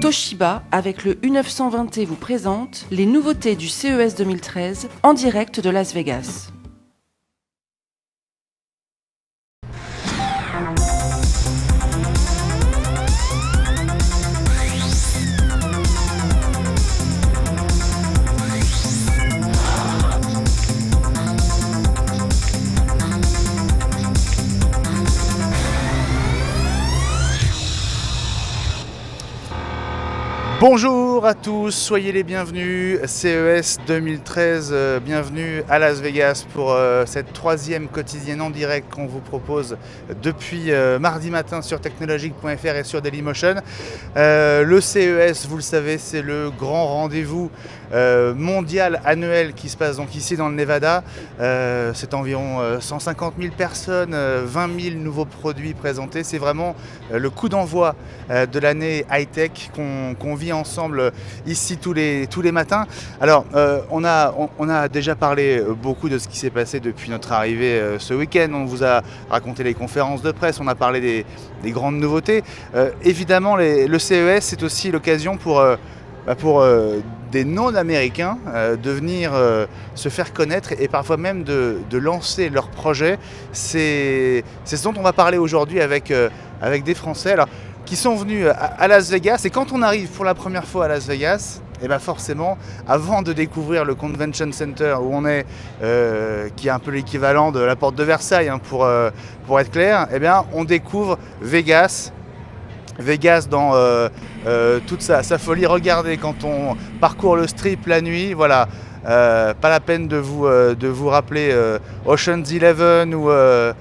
Toshiba, avec le U920T, vous présente les nouveautés du CES 2013 en direct de Las Vegas. Bonjour à tous, soyez les bienvenus, CES 2013, bienvenue à Las Vegas pour cette troisième quotidienne en direct qu'on vous propose depuis mardi matin sur technologique.fr et sur Dailymotion. Le CES, vous le savez, c'est le grand rendez-vous mondial annuel qui se passe donc ici dans le Nevada. C'est environ 150 000 personnes, 20 000 nouveaux produits présentés. C'est vraiment le coup d'envoi de l'année high-tech qu'on vit ensemble ici tous les matins. Alors, on a déjà parlé beaucoup de ce qui s'est passé depuis notre arrivée ce week-end. On vous a raconté les conférences de presse, on a parlé des grandes nouveautés. Évidemment, le CES, c'est aussi l'occasion pour des non-américains de venir se faire connaître et parfois même de lancer leurs projets. C'est ce dont on va parler aujourd'hui avec des Français qui sont venus à Las Vegas. Et quand on arrive pour la première fois à Las Vegas, et bien forcément, avant de découvrir le Convention Center où on est, qui est un peu l'équivalent de la porte de Versailles, hein, pour être clair, et bien on découvre Vegas dans toute sa folie. Regardez, quand on parcourt le strip la nuit, voilà, pas la peine de vous rappeler Ocean's 11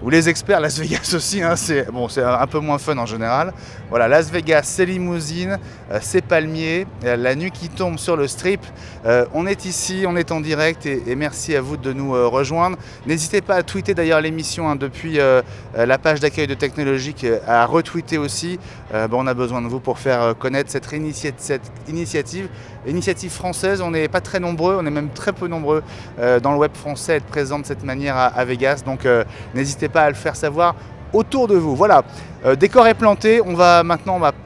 ou les experts. Las Vegas aussi, hein, c'est un peu moins fun en général. Voilà, Las Vegas, c'est limousine, c'est palmiers, la nuit qui tombe sur le strip. On est ici, on est en direct et merci à vous de nous rejoindre. N'hésitez pas à tweeter d'ailleurs l'émission, hein, depuis la page d'accueil de Technologique, à retweeter aussi. On a besoin de vous pour faire connaître cette initiative française. On n'est pas très nombreux, on est même très peu nombreux dans le web français à être présents de cette manière à Vegas. Donc n'hésitez pas à le faire savoir autour de vous. Voilà, décor est planté. On va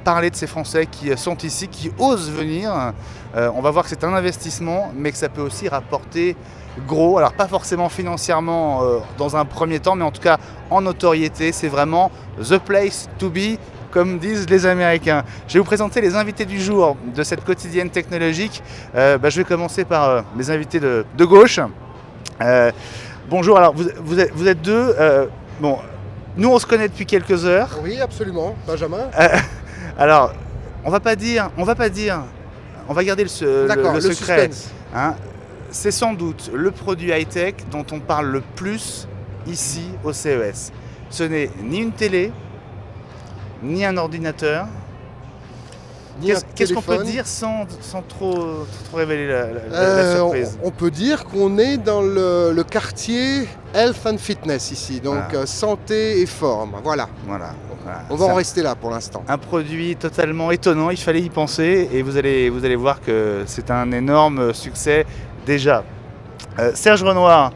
parler de ces Français qui sont ici, qui osent venir. On va voir que c'est un investissement, mais que ça peut aussi rapporter gros. Alors pas forcément financièrement dans un premier temps, mais en tout cas en notoriété. C'est vraiment the place to be, comme disent les Américains. Je vais vous présenter les invités du jour de cette quotidienne technologique. Je vais commencer par mes invités de gauche. Bonjour, alors vous êtes deux. Nous on se connaît depuis quelques heures. Oui, absolument, Benjamin. Alors, on va garder le secret. Suspense. Hein. C'est sans doute le produit high-tech dont on parle le plus ici au CES. Ce n'est ni une télé, ni un ordinateur. Qu'est-ce qu'on peut dire sans trop révéler la surprise? On peut dire qu'on est dans le quartier Health and Fitness ici, donc santé et forme, voilà. On va en rester là pour l'instant. Un produit totalement étonnant, il fallait y penser et vous allez voir que c'est un énorme succès déjà. Serge Renoir.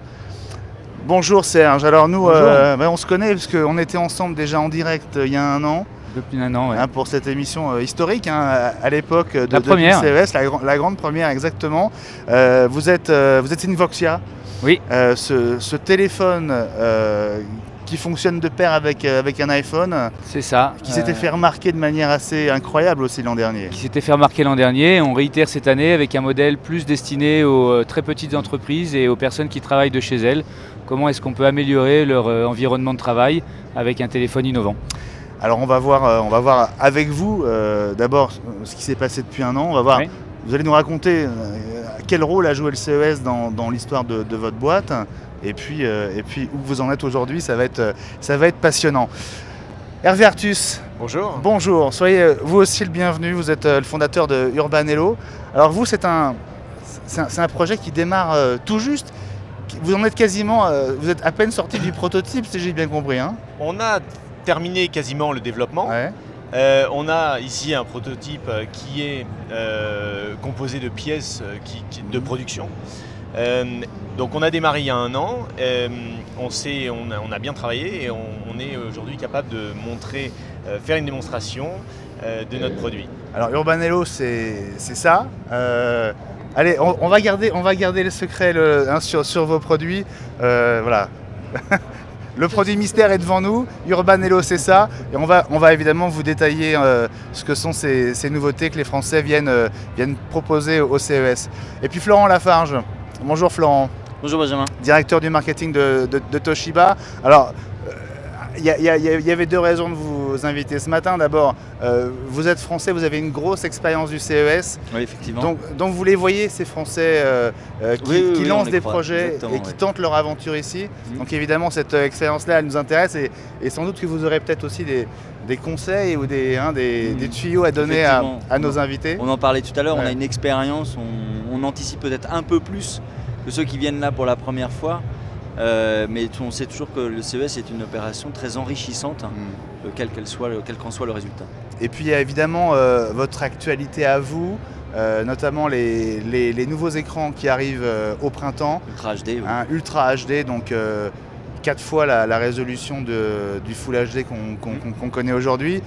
Bonjour Serge, alors nous on se connaît parce qu'on était ensemble déjà en direct il y a un an. Depuis un an, oui. Hein, pour cette émission historique, hein, à l'époque de CES, la grande première exactement. Vous êtes Invoxia. Oui. Ce téléphone qui fonctionne de pair avec un iPhone. C'est ça. Qui s'était fait remarquer de manière assez incroyable aussi l'an dernier. Qui s'était fait remarquer l'an dernier. On réitère cette année avec un modèle plus destiné aux très petites entreprises et aux personnes qui travaillent de chez elles. Comment est-ce qu'on peut améliorer leur environnement de travail avec un téléphone innovant? Alors on va voir avec vous d'abord ce qui s'est passé depuis un an. On va voir. Oui. Vous allez nous raconter quel rôle a joué le CES dans l'histoire de votre boîte et puis où vous en êtes aujourd'hui. Ça va être passionnant. Hervé Artus. Bonjour. Bonjour. Soyez vous aussi le bienvenu. Vous êtes le fondateur de Urbanello. Alors vous, c'est un projet qui démarre tout juste. Vous en êtes quasiment. Vous êtes à peine sorti du prototype, si j'ai bien compris. Hein. On a terminé quasiment le développement. Ouais. On a ici un prototype qui est composé de pièces de production. Donc on a démarré il y a un an, on a bien travaillé et on est aujourd'hui capable de faire une démonstration de notre produit. Alors Urbanello, c'est ça. Allez, on va garder le secret sur vos produits. Voilà. Le produit mystère est devant nous, Urbanello c'est ça, et on va évidemment vous détailler ce que sont ces nouveautés que les Français viennent proposer au CES. Et puis Florent Lafarge, bonjour Florent. Bonjour Benjamin. Directeur du marketing de Toshiba. Alors, il y avait deux raisons de vous inviter ce matin. D'abord, vous êtes français, vous avez une grosse expérience du CES. Oui, effectivement. Donc vous les voyez, ces Français qui lancent des projets et qui tentent leur aventure ici. Donc évidemment, cette expérience-là, elle nous intéresse et sans doute que vous aurez peut-être aussi des conseils ou des tuyaux à donner à nos invités. On en parlait tout à l'heure, on a une expérience, on anticipe peut-être un peu plus que ceux qui viennent là pour la première fois. Mais on sait toujours que le CES est une opération très enrichissante, quel qu'en soit le résultat. Et puis il y a évidemment votre actualité à vous, notamment les nouveaux écrans qui arrivent au printemps. Ultra HD, oui. Ultra HD, donc 4 fois la résolution du Full HD qu'on connaît aujourd'hui.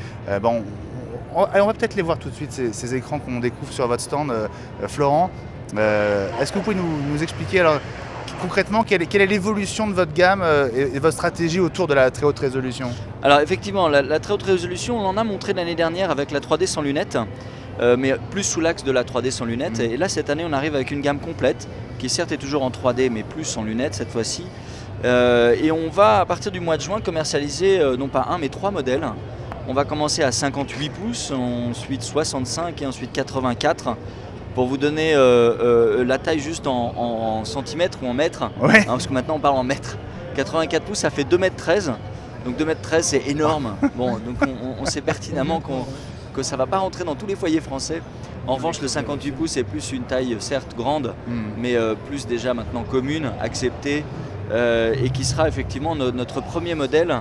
On va peut-être les voir tout de suite, ces écrans qu'on découvre sur votre stand, Florent. Est-ce que vous pouvez nous expliquer alors, concrètement, quelle est l'évolution de votre gamme et votre stratégie autour de la très haute résolution? Alors effectivement, la très haute résolution, on en a montré l'année dernière avec la 3D sans lunettes, mais plus sous l'axe de la 3D sans lunettes. Et là, cette année, on arrive avec une gamme complète, qui certes est toujours en 3D, mais plus sans lunettes cette fois-ci. Et on va, à partir du mois de juin, commercialiser non pas un, mais 3 modèles. On va commencer à 58 pouces, ensuite 65 et ensuite 84. Pour vous donner la taille juste en centimètres ou en mètres, parce que maintenant on parle en mètres. 84 pouces, ça fait 2,13 m. Donc 2,13 m, c'est énorme. Bon, donc on sait pertinemment que ça ne va pas rentrer dans tous les foyers français. En revanche, le 58 pouces est plus une taille certes grande, mais plus déjà maintenant commune, acceptée, et qui sera effectivement notre premier modèle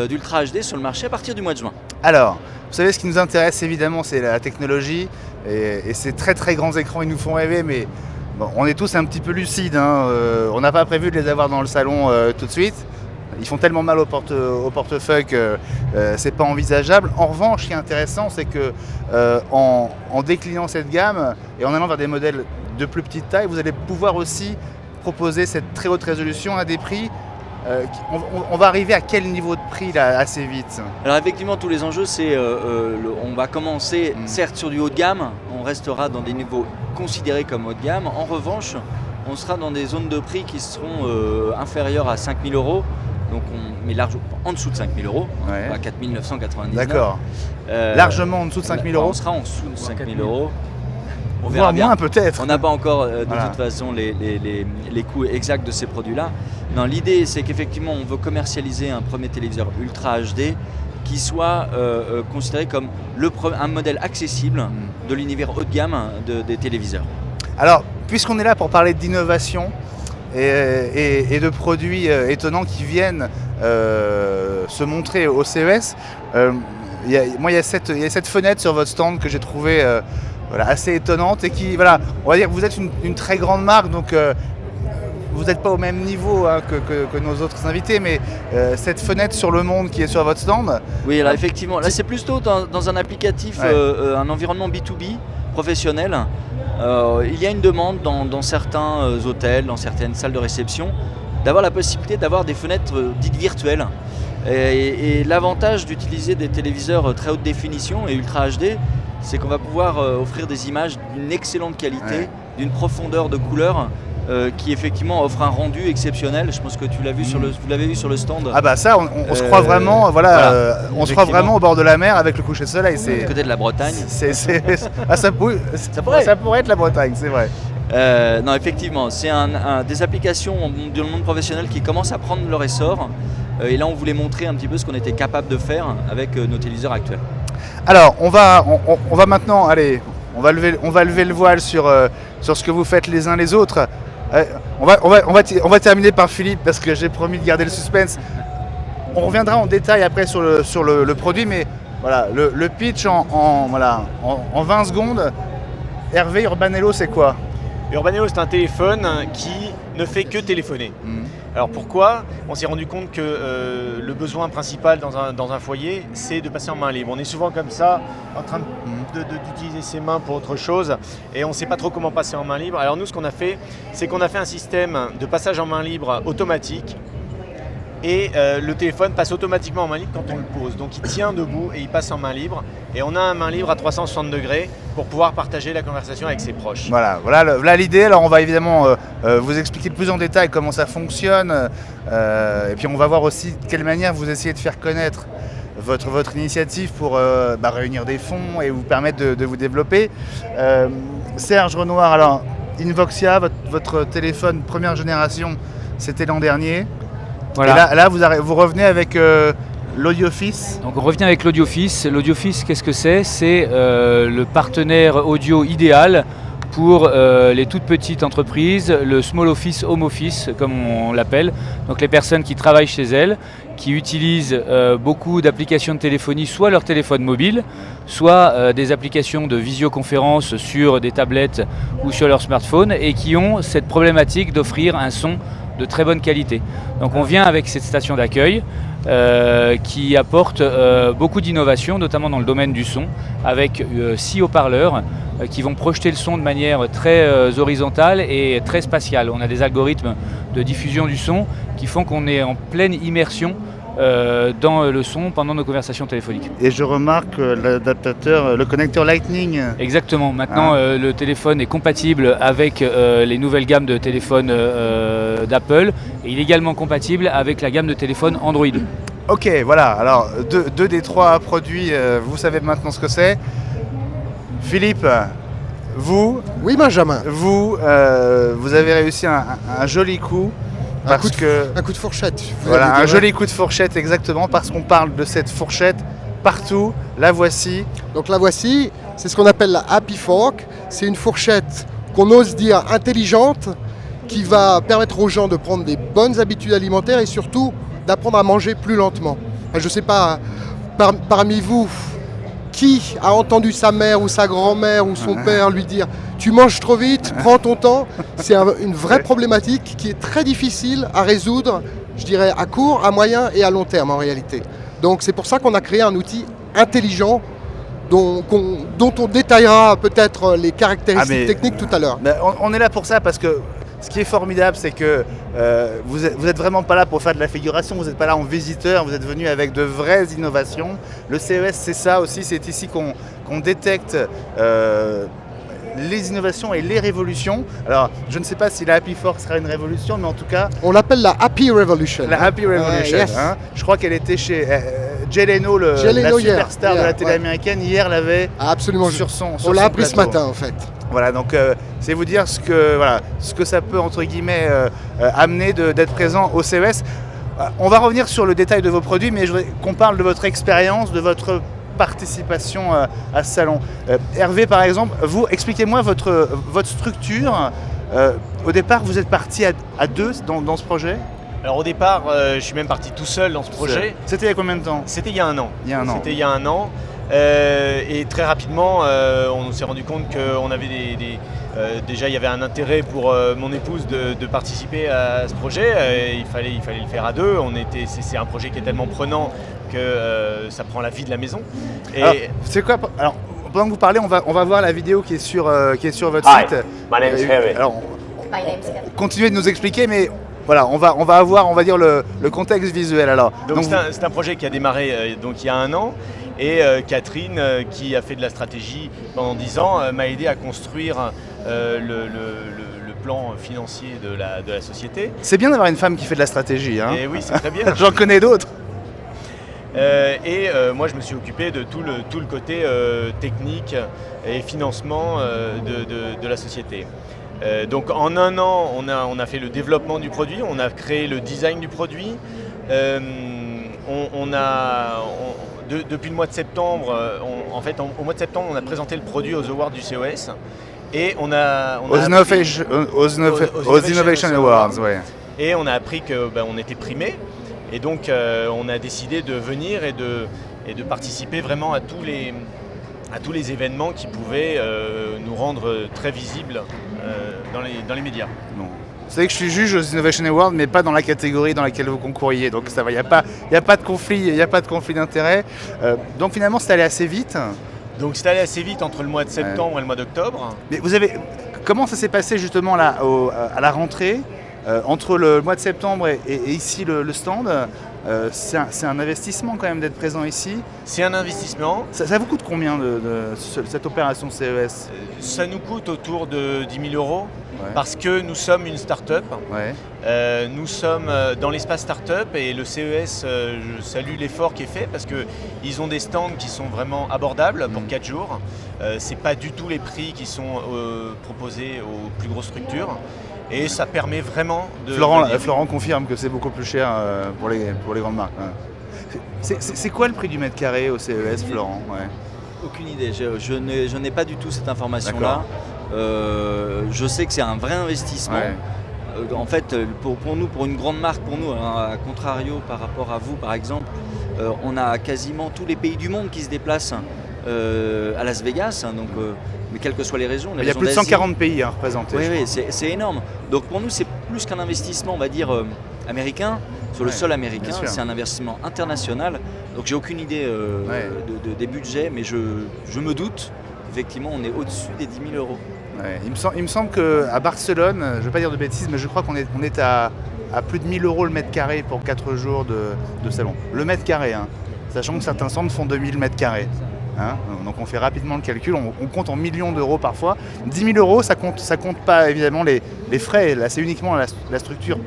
d'Ultra HD sur le marché à partir du mois de juin. Alors, vous savez, ce qui nous intéresse évidemment, c'est la technologie. Et ces très très grands écrans, ils nous font rêver, mais bon, on est tous un petit peu lucides. On n'a pas prévu de les avoir dans le salon tout de suite. Ils font tellement mal au portefeuille que c'est pas envisageable. En revanche, ce qui est intéressant, c'est que en déclinant cette gamme et en allant vers des modèles de plus petite taille, vous allez pouvoir aussi proposer cette très haute résolution à des prix. On va arriver à quel niveau de prix là, assez vite? Alors effectivement, tous les enjeux, c'est on va commencer certes sur du haut de gamme, on restera dans des niveaux considérés comme haut de gamme. En revanche, on sera dans des zones de prix qui seront inférieures à 5 000 €, donc mais largement en dessous de 5 000 €, à 4 999. D'accord. Largement en dessous de 5 000 €. On sera en dessous de 5 000 €. On verra bien, peut-être. On n'a pas encore de toute façon les coûts exacts de ces produits-là. Non, l'idée, c'est qu'effectivement, on veut commercialiser un premier téléviseur Ultra HD qui soit considéré comme un modèle accessible de l'univers haut de gamme des téléviseurs. Alors, puisqu'on est là pour parler d'innovation et de produits étonnants qui viennent se montrer au CES, il y a cette fenêtre sur votre stand que j'ai trouvée assez étonnante et qui, on va dire que vous êtes une très grande marque, donc vous n'êtes pas au même niveau que nos autres invités, mais cette fenêtre sur le monde qui est sur votre stand. Oui, alors effectivement, là c'est plutôt dans un applicatif, un environnement B2B professionnel. Il y a une demande dans certains hôtels, dans certaines salles de réception, d'avoir la possibilité d'avoir des fenêtres dites virtuelles. Et l'avantage d'utiliser des téléviseurs très haute définition et Ultra HD, c'est qu'on va pouvoir offrir des images d'une excellente qualité, d'une profondeur de couleur qui effectivement offre un rendu exceptionnel. Je pense que tu l'as vu vous l'avez vu sur le stand. Ah bah ça, on se croit vraiment, on se croit vraiment au bord de la mer avec le coucher de soleil. C'est côté de la Bretagne. Ça pourrait être la Bretagne, c'est vrai. Non, effectivement, c'est des applications dans le monde professionnel qui commencent à prendre leur essor. Et là, on voulait montrer un petit peu ce qu'on était capable de faire avec nos téléviseurs actuels. Alors, on va maintenant, allez, on va lever le voile sur ce que vous faites les uns les autres. On va terminer par Philippe parce que j'ai promis de garder le suspense. On reviendra en détail après sur le produit, mais voilà, le pitch en 20 secondes. Hervé, Urbanello, c'est quoi? Urbaneo, c'est un téléphone qui ne fait que téléphoner. Alors pourquoi? On s'est rendu compte que le besoin principal dans un foyer, c'est de passer en main libre. On est souvent comme ça, en train d'utiliser ses mains pour autre chose, et on ne sait pas trop comment passer en main libre. Alors nous, ce qu'on a fait, c'est qu'on a fait un système de passage en main libre automatique, et le téléphone passe automatiquement en main libre quand on le pose. Donc il tient debout et il passe en main libre. Et on a un main libre à 360 degrés pour pouvoir partager la conversation avec ses proches. Voilà l'idée. Alors on va évidemment vous expliquer plus en détail comment ça fonctionne. Et puis on va voir aussi de quelle manière vous essayez de faire connaître votre initiative pour réunir des fonds et vous permettre de vous développer. Serge Renoir, alors Invoxia, votre téléphone première génération, c'était l'an dernier. Voilà. Et là vous revenez avec l'Audiophis. Donc on revient avec l'Audiophis. L'Audiophis, qu'est-ce que c'est? C'est le partenaire audio idéal pour les toutes petites entreprises, le small office, home office, comme on l'appelle. Donc les personnes qui travaillent chez elles, qui utilisent beaucoup d'applications de téléphonie, soit leur téléphone mobile, soit des applications de visioconférence sur des tablettes ou sur leur smartphone, et qui ont cette problématique d'offrir un son de très bonne qualité. Donc on vient avec cette station d'accueil qui apporte beaucoup d'innovations, notamment dans le domaine du son, avec 6 haut-parleurs qui vont projeter le son de manière très horizontale et très spatiale. On a des algorithmes de diffusion du son qui font qu'on est en pleine immersion dans le son pendant nos conversations téléphoniques. Et je remarque l'adaptateur, le connecteur Lightning. Exactement, maintenant le téléphone est compatible avec les nouvelles gammes de téléphones d'Apple, et il est également compatible avec la gamme de téléphones Android. Ok, voilà, alors deux des 3 produits, vous savez maintenant ce que c'est. Philippe, vous... Oui, Benjamin. Vous avez réussi un joli coup. Un coup de fourchette. Voilà, un joli coup de fourchette, exactement, parce qu'on parle de cette fourchette partout. La voici. Donc la voici, c'est ce qu'on appelle la Happy Fork. C'est une fourchette qu'on ose dire intelligente, qui va permettre aux gens de prendre des bonnes habitudes alimentaires et surtout d'apprendre à manger plus lentement. Enfin, je ne sais pas, parmi vous, qui a entendu sa mère ou sa grand-mère ou son père lui dire « tu manges trop vite, prends ton temps ». C'est une vraie problématique qui est très difficile à résoudre, je dirais à court, à moyen et à long terme en réalité. Donc c'est pour ça qu'on a créé un outil intelligent dont on détaillera peut-être les caractéristiques techniques tout à l'heure. On est là pour ça parce que ce qui est formidable, c'est que vous êtes vraiment pas là pour faire de la figuration, vous n'êtes pas là en visiteur, vous êtes venu avec de vraies innovations. Le CES, c'est ça aussi, c'est ici qu'on détecte les innovations et les révolutions. Alors, je ne sais pas si la Happy Fork sera une révolution, mais en tout cas... On l'appelle la Happy Revolution. La Happy Revolution. Yes. Je crois qu'elle était chez Jay Leno, la superstar de la télé américaine, hier l'avait sur son On l'a appris plateau. Ce matin, en fait. Voilà, donc c'est vous dire ce que ça peut, entre guillemets, amener d'être présent au CES. On va revenir sur le détail de vos produits, mais je voudrais qu'on parle de votre expérience, de votre participation à ce salon. Hervé, par exemple, vous, expliquez-moi votre structure. Au départ, vous êtes parti à 2 dans ce projet? Alors au départ, je suis même parti tout seul dans ce projet. C'était il y a combien de temps? C'était il y a 1 an. C'était il y a 1 an. Et très rapidement, on s'est rendu compte qu'on avait déjà il y avait un intérêt pour mon épouse de participer à ce projet. Il fallait le faire à 2. C'est un projet qui est tellement prenant que ça prend la vie de la maison. Et alors, c'est quoi? Alors, pendant que vous parlez, on va voir la vidéo qui est sur votre site. My name is Harry. Alors, continuez de nous expliquer, mais voilà, on va avoir, on va dire, le contexte visuel. Alors, donc c'est un projet qui a démarré il y a 1 an. Et Catherine, qui a fait de la stratégie pendant 10 ans, m'a aidé à construire le plan financier de la société. C'est bien d'avoir une femme qui fait de la stratégie. Hein. Et oui, c'est très bien. J'en connais d'autres. Moi, je me suis occupé de tout le côté technique et financement de la société. Donc en 1 an, on a fait le développement du produit, on a créé le design du produit. Depuis le mois de septembre, au mois de septembre, on a présenté le produit aux awards du CES. Et aux Innovation Awards, ouais. Et on a appris qu'on était primé. Et donc on a décidé de venir et de participer vraiment à tous à tous les événements qui pouvaient nous rendre très visibles dans les médias. Bon. Vous savez que je suis juge aux Innovation Awards, mais pas dans la catégorie dans laquelle vous concouriez. Donc ça va, il n'y a pas de conflit d'intérêt. Donc finalement, c'est allé assez vite. Donc c'est allé assez vite entre le mois de septembre et le mois d'octobre. Mais comment ça s'est passé justement là, à la rentrée entre le mois de septembre et ici le stand? C'est un investissement quand même d'être présent ici. C'est un investissement. Ça vous coûte combien cette opération CES? Ça nous coûte autour de 10 000 euros parce que nous sommes une start-up. Ouais. Nous sommes dans l'espace start-up et le CES, je salue l'effort qui est fait parce qu'ils ont des stands qui sont vraiment abordables pour 4 jours. C'est pas du tout les prix qui sont proposés aux plus grosses structures. Et ça permet vraiment de... Florent confirme que c'est beaucoup plus cher pour les grandes marques. Ouais. C'est quoi le prix du mètre carré au CES, Florent? Ouais. Aucune idée, je n'ai pas du tout cette information-là. Je sais que c'est un vrai investissement. Ouais. En fait, pour nous, pour une grande marque, pour nous, à contrario par rapport à vous par exemple, on a quasiment tous les pays du monde qui se déplacent à Las Vegas. Donc, mais quelles que soient les raisons. Il y a plus de 140 pays représentés. Oui, c'est énorme. Donc pour nous, c'est plus qu'un investissement, on va dire, américain, sur le sol américain. C'est un investissement international. Donc j'ai aucune idée des budgets, mais je me doute, effectivement, on est au-dessus des 10 000 euros. Ouais. Il me semble qu'à Barcelone, je ne veux pas dire de bêtises, mais je crois qu'on est à plus de 1 000 euros le mètre carré pour 4 jours de salon. Le mètre carré, sachant que certains centres font 2000 mètres carrés. Donc on fait rapidement le calcul, on compte en millions d'euros parfois. 10 000 euros, ça compte pas évidemment les frais, là c'est uniquement la structure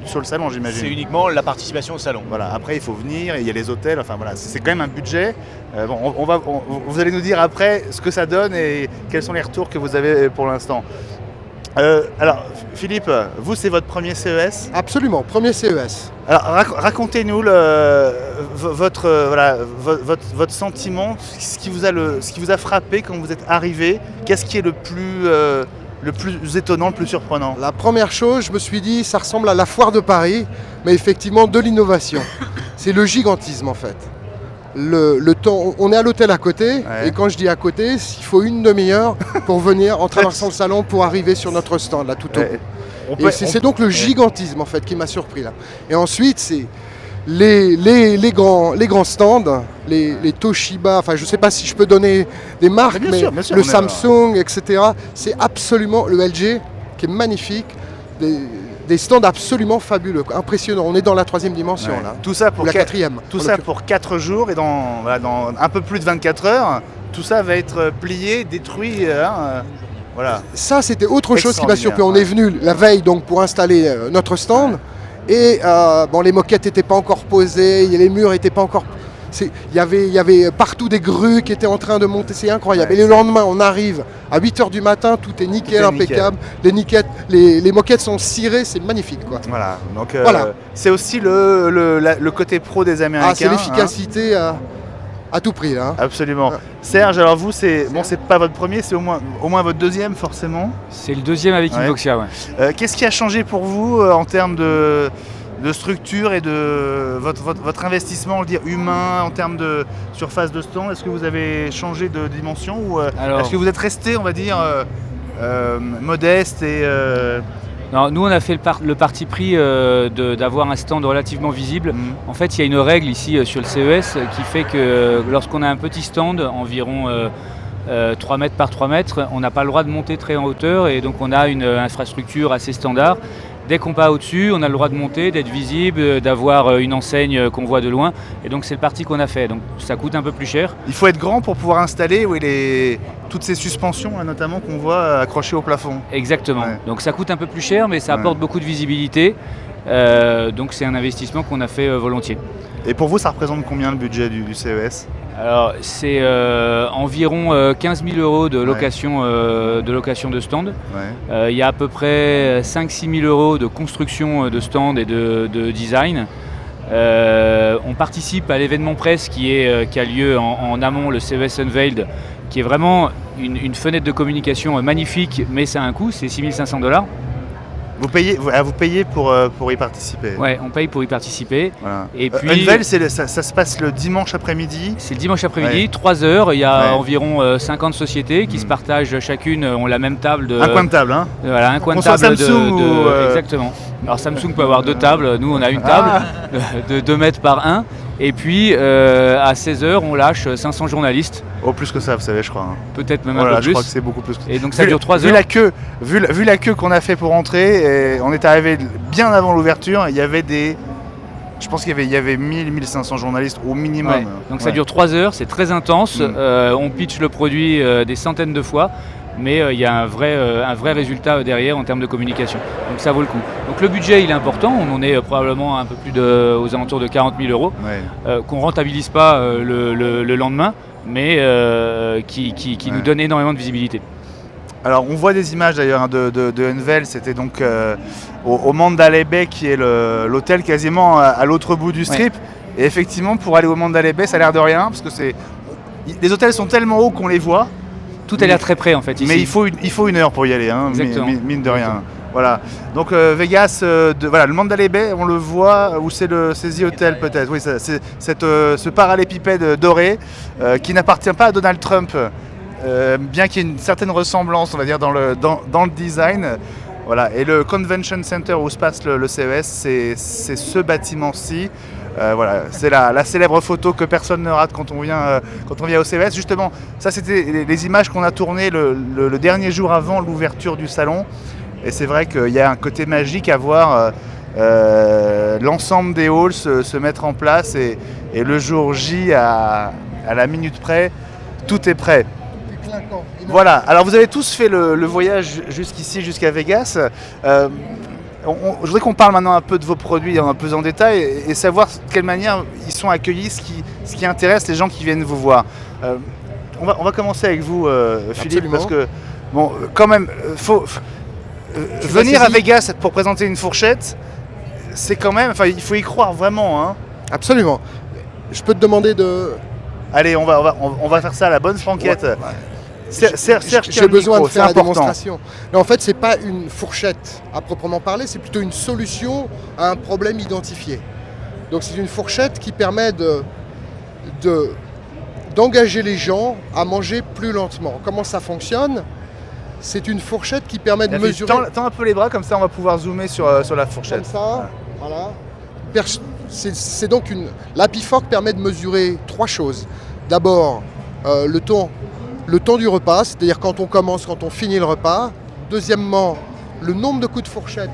sur le salon, j'imagine. C'est uniquement la participation au salon. Voilà, après il faut venir, il y a les hôtels, enfin voilà, c'est quand même un budget. Vous allez nous dire après ce que ça donne et quels sont les retours que vous avez pour l'instant. Alors Philippe, vous c'est votre premier CES? Absolument, premier CES. Alors racontez-nous votre sentiment, ce qui vous a frappé quand vous êtes arrivé. Qu'est-ce qui est le plus étonnant, le plus surprenant? La première chose, je me suis dit, ça ressemble à la foire de Paris, mais effectivement de l'innovation. C'est le gigantisme en fait. Le temps, on est à l'hôtel à côté, et quand je dis à côté, il faut une demi-heure pour venir en traversant le salon pour arriver sur notre stand là tout au bout. C'est donc le gigantisme en fait qui m'a surpris là. Et ensuite c'est les grands stands, les Toshiba, enfin je ne sais pas si je peux donner des marques, mais bien sûr, le Samsung, etc. C'est absolument le LG qui est magnifique. Des stands absolument fabuleux, impressionnants. On est dans la 3e dimension là. Tout ça pour la 4e. Tout ça pour 4 jours et dans un peu plus de 24 heures, tout ça va être plié, détruit. Voilà. Ça c'était autre chose qui m'a surpris. On est venu la veille donc pour installer notre stand et les moquettes n'étaient pas encore posées, les murs n'étaient pas encore... Il y avait partout des grues qui étaient en train de monter, c'est incroyable. Et le lendemain, on arrive à 8h du matin, tout est nickel, impeccable. Les moquettes sont cirées, c'est magnifique, quoi. Voilà, donc c'est aussi le côté pro des Américains. C'est l'efficacité à tout prix, là. Absolument. Serge, alors vous, c'est pas votre premier, c'est au moins votre deuxième, forcément. C'est le deuxième avec Invoxia, Qu'est-ce qui a changé pour vous en termes de structure et de votre investissement, dire humain, en termes de surface de stand? Est-ce que vous avez changé de dimension ou est-ce que vous êtes resté, on va dire, modeste et... Non, nous on a fait le parti pris d'avoir un stand relativement visible. En fait il y a une règle ici sur le CES qui fait que lorsqu'on a un petit stand, environ 3 mètres par 3 mètres, on n'a pas le droit de monter très en hauteur et donc on a une infrastructure assez standard. Dès qu'on part au-dessus, on a le droit de monter, d'être visible, d'avoir une enseigne qu'on voit de loin. Et donc c'est le parti qu'on a fait. Donc ça coûte un peu plus cher. Il faut être grand pour pouvoir installer toutes ces suspensions, notamment qu'on voit accrochées au plafond. Exactement. Donc ça coûte un peu plus cher, mais ça apporte beaucoup de visibilité. Donc c'est un investissement qu'on a fait volontiers. Et pour vous, ça représente combien le budget du CES? Alors c'est environ 15 000 euros de location, de stand. Il y a à peu près 5-6 000 euros de construction de stand et de design. On participe à l'événement presse qui a lieu en amont, le CES Unveiled, qui est vraiment une fenêtre de communication magnifique, mais ça a un coût, c'est 6 500 $. Vous payez pour y participer. Ouais, on paye pour y participer. Voilà. Et puis, Unveil, ça se passe le dimanche après-midi. c'est le dimanche après-midi, Ouais. 3 heures. Il y a Ouais. environ 50 sociétés qui se partagent chacune, ont la même table. Un coin de table, hein. Voilà, un coin de Qu'on soit table Samsung ou, Exactement. Alors Samsung peut avoir 2 tables, nous on a une table de 2 mètres par 1. Et puis à 16h on lâche 500 journalistes, Oh, plus que ça, vous savez, je crois. Hein. peut-être même Voilà, un peu je plus. crois que c'est beaucoup plus que ça. Et donc ça dure 3 Vu heures. la queue qu'on a fait pour entrer, et on est arrivé bien avant l'ouverture, il y avait je pense qu'il y avait 1000-1500 journalistes au minimum. Ouais. Donc ça Ouais. dure 3 heures, c'est très intense. Mm. On pitch le produit des centaines de fois, mais il y a un vrai résultat derrière en termes de communication. Donc ça vaut le coup. Donc le budget il est important, on en est probablement un peu plus aux alentours de 40 000 euros, Ouais. qu'on rentabilise pas le lendemain, mais qui nous Ouais. donne énormément de visibilité. Alors on voit des images d'ailleurs hein, de Unveil, c'était donc au Mandalay Bay qui est l'hôtel quasiment à l'autre bout du strip. Et effectivement pour aller au Mandalay Bay ça a l'air de rien parce que les hôtels sont tellement hauts qu'on les voit. Tout a l'air très près en fait ici. Mais il faut une heure pour y aller, hein, Exactement. mine de rien. Voilà. Donc Vegas, voilà, le Mandalay Bay, on le voit, ou c'est The Hotel peut-être. Oui, c'est ce parallépipède doré qui n'appartient pas à Donald Trump, bien qu'il y ait une certaine ressemblance, on va dire, dans le design. Voilà. Et le Convention Center où se passe le CES, c'est ce bâtiment-ci. Voilà, c'est la célèbre photo que personne ne rate quand on vient au CES. Justement, ça c'était les images qu'on a tournées le dernier jour avant l'ouverture du salon. Et c'est vrai qu'il y a un côté magique à voir l'ensemble des halls se mettre en place et le jour J à la minute près, tout est prêt. Voilà, alors vous avez tous fait le voyage jusqu'ici, jusqu'à Vegas. Je voudrais qu'on parle maintenant un peu de vos produits un peu en détail et savoir de quelle manière ils sont accueillis, ce qui intéresse les gens qui viennent vous voir. On va commencer avec vous, Philippe, Absolument. parce que bon, quand même, venir à Vegas pour présenter une fourchette, c'est quand même, enfin, il faut y croire vraiment, hein. Absolument. Je peux te demander de... Allez, on va faire ça à la bonne franquette. Ouais. Serge, J'ai besoin de faire la important. démonstration. Mais en fait, c'est pas une fourchette à proprement parler, c'est plutôt une solution à un problème identifié. Donc c'est une fourchette qui permet d'engager les gens à manger plus lentement. Comment ça fonctionne ? C'est une fourchette qui permet de mesurer... Tends un peu les bras, comme ça on va pouvoir zoomer sur la fourchette. Comme ça, voilà. C'est donc l'Happy Fork permet de mesurer 3 choses. D'abord, le temps du repas, c'est-à-dire quand on commence, quand on finit le repas. Deuxièmement, le nombre de coups de fourchette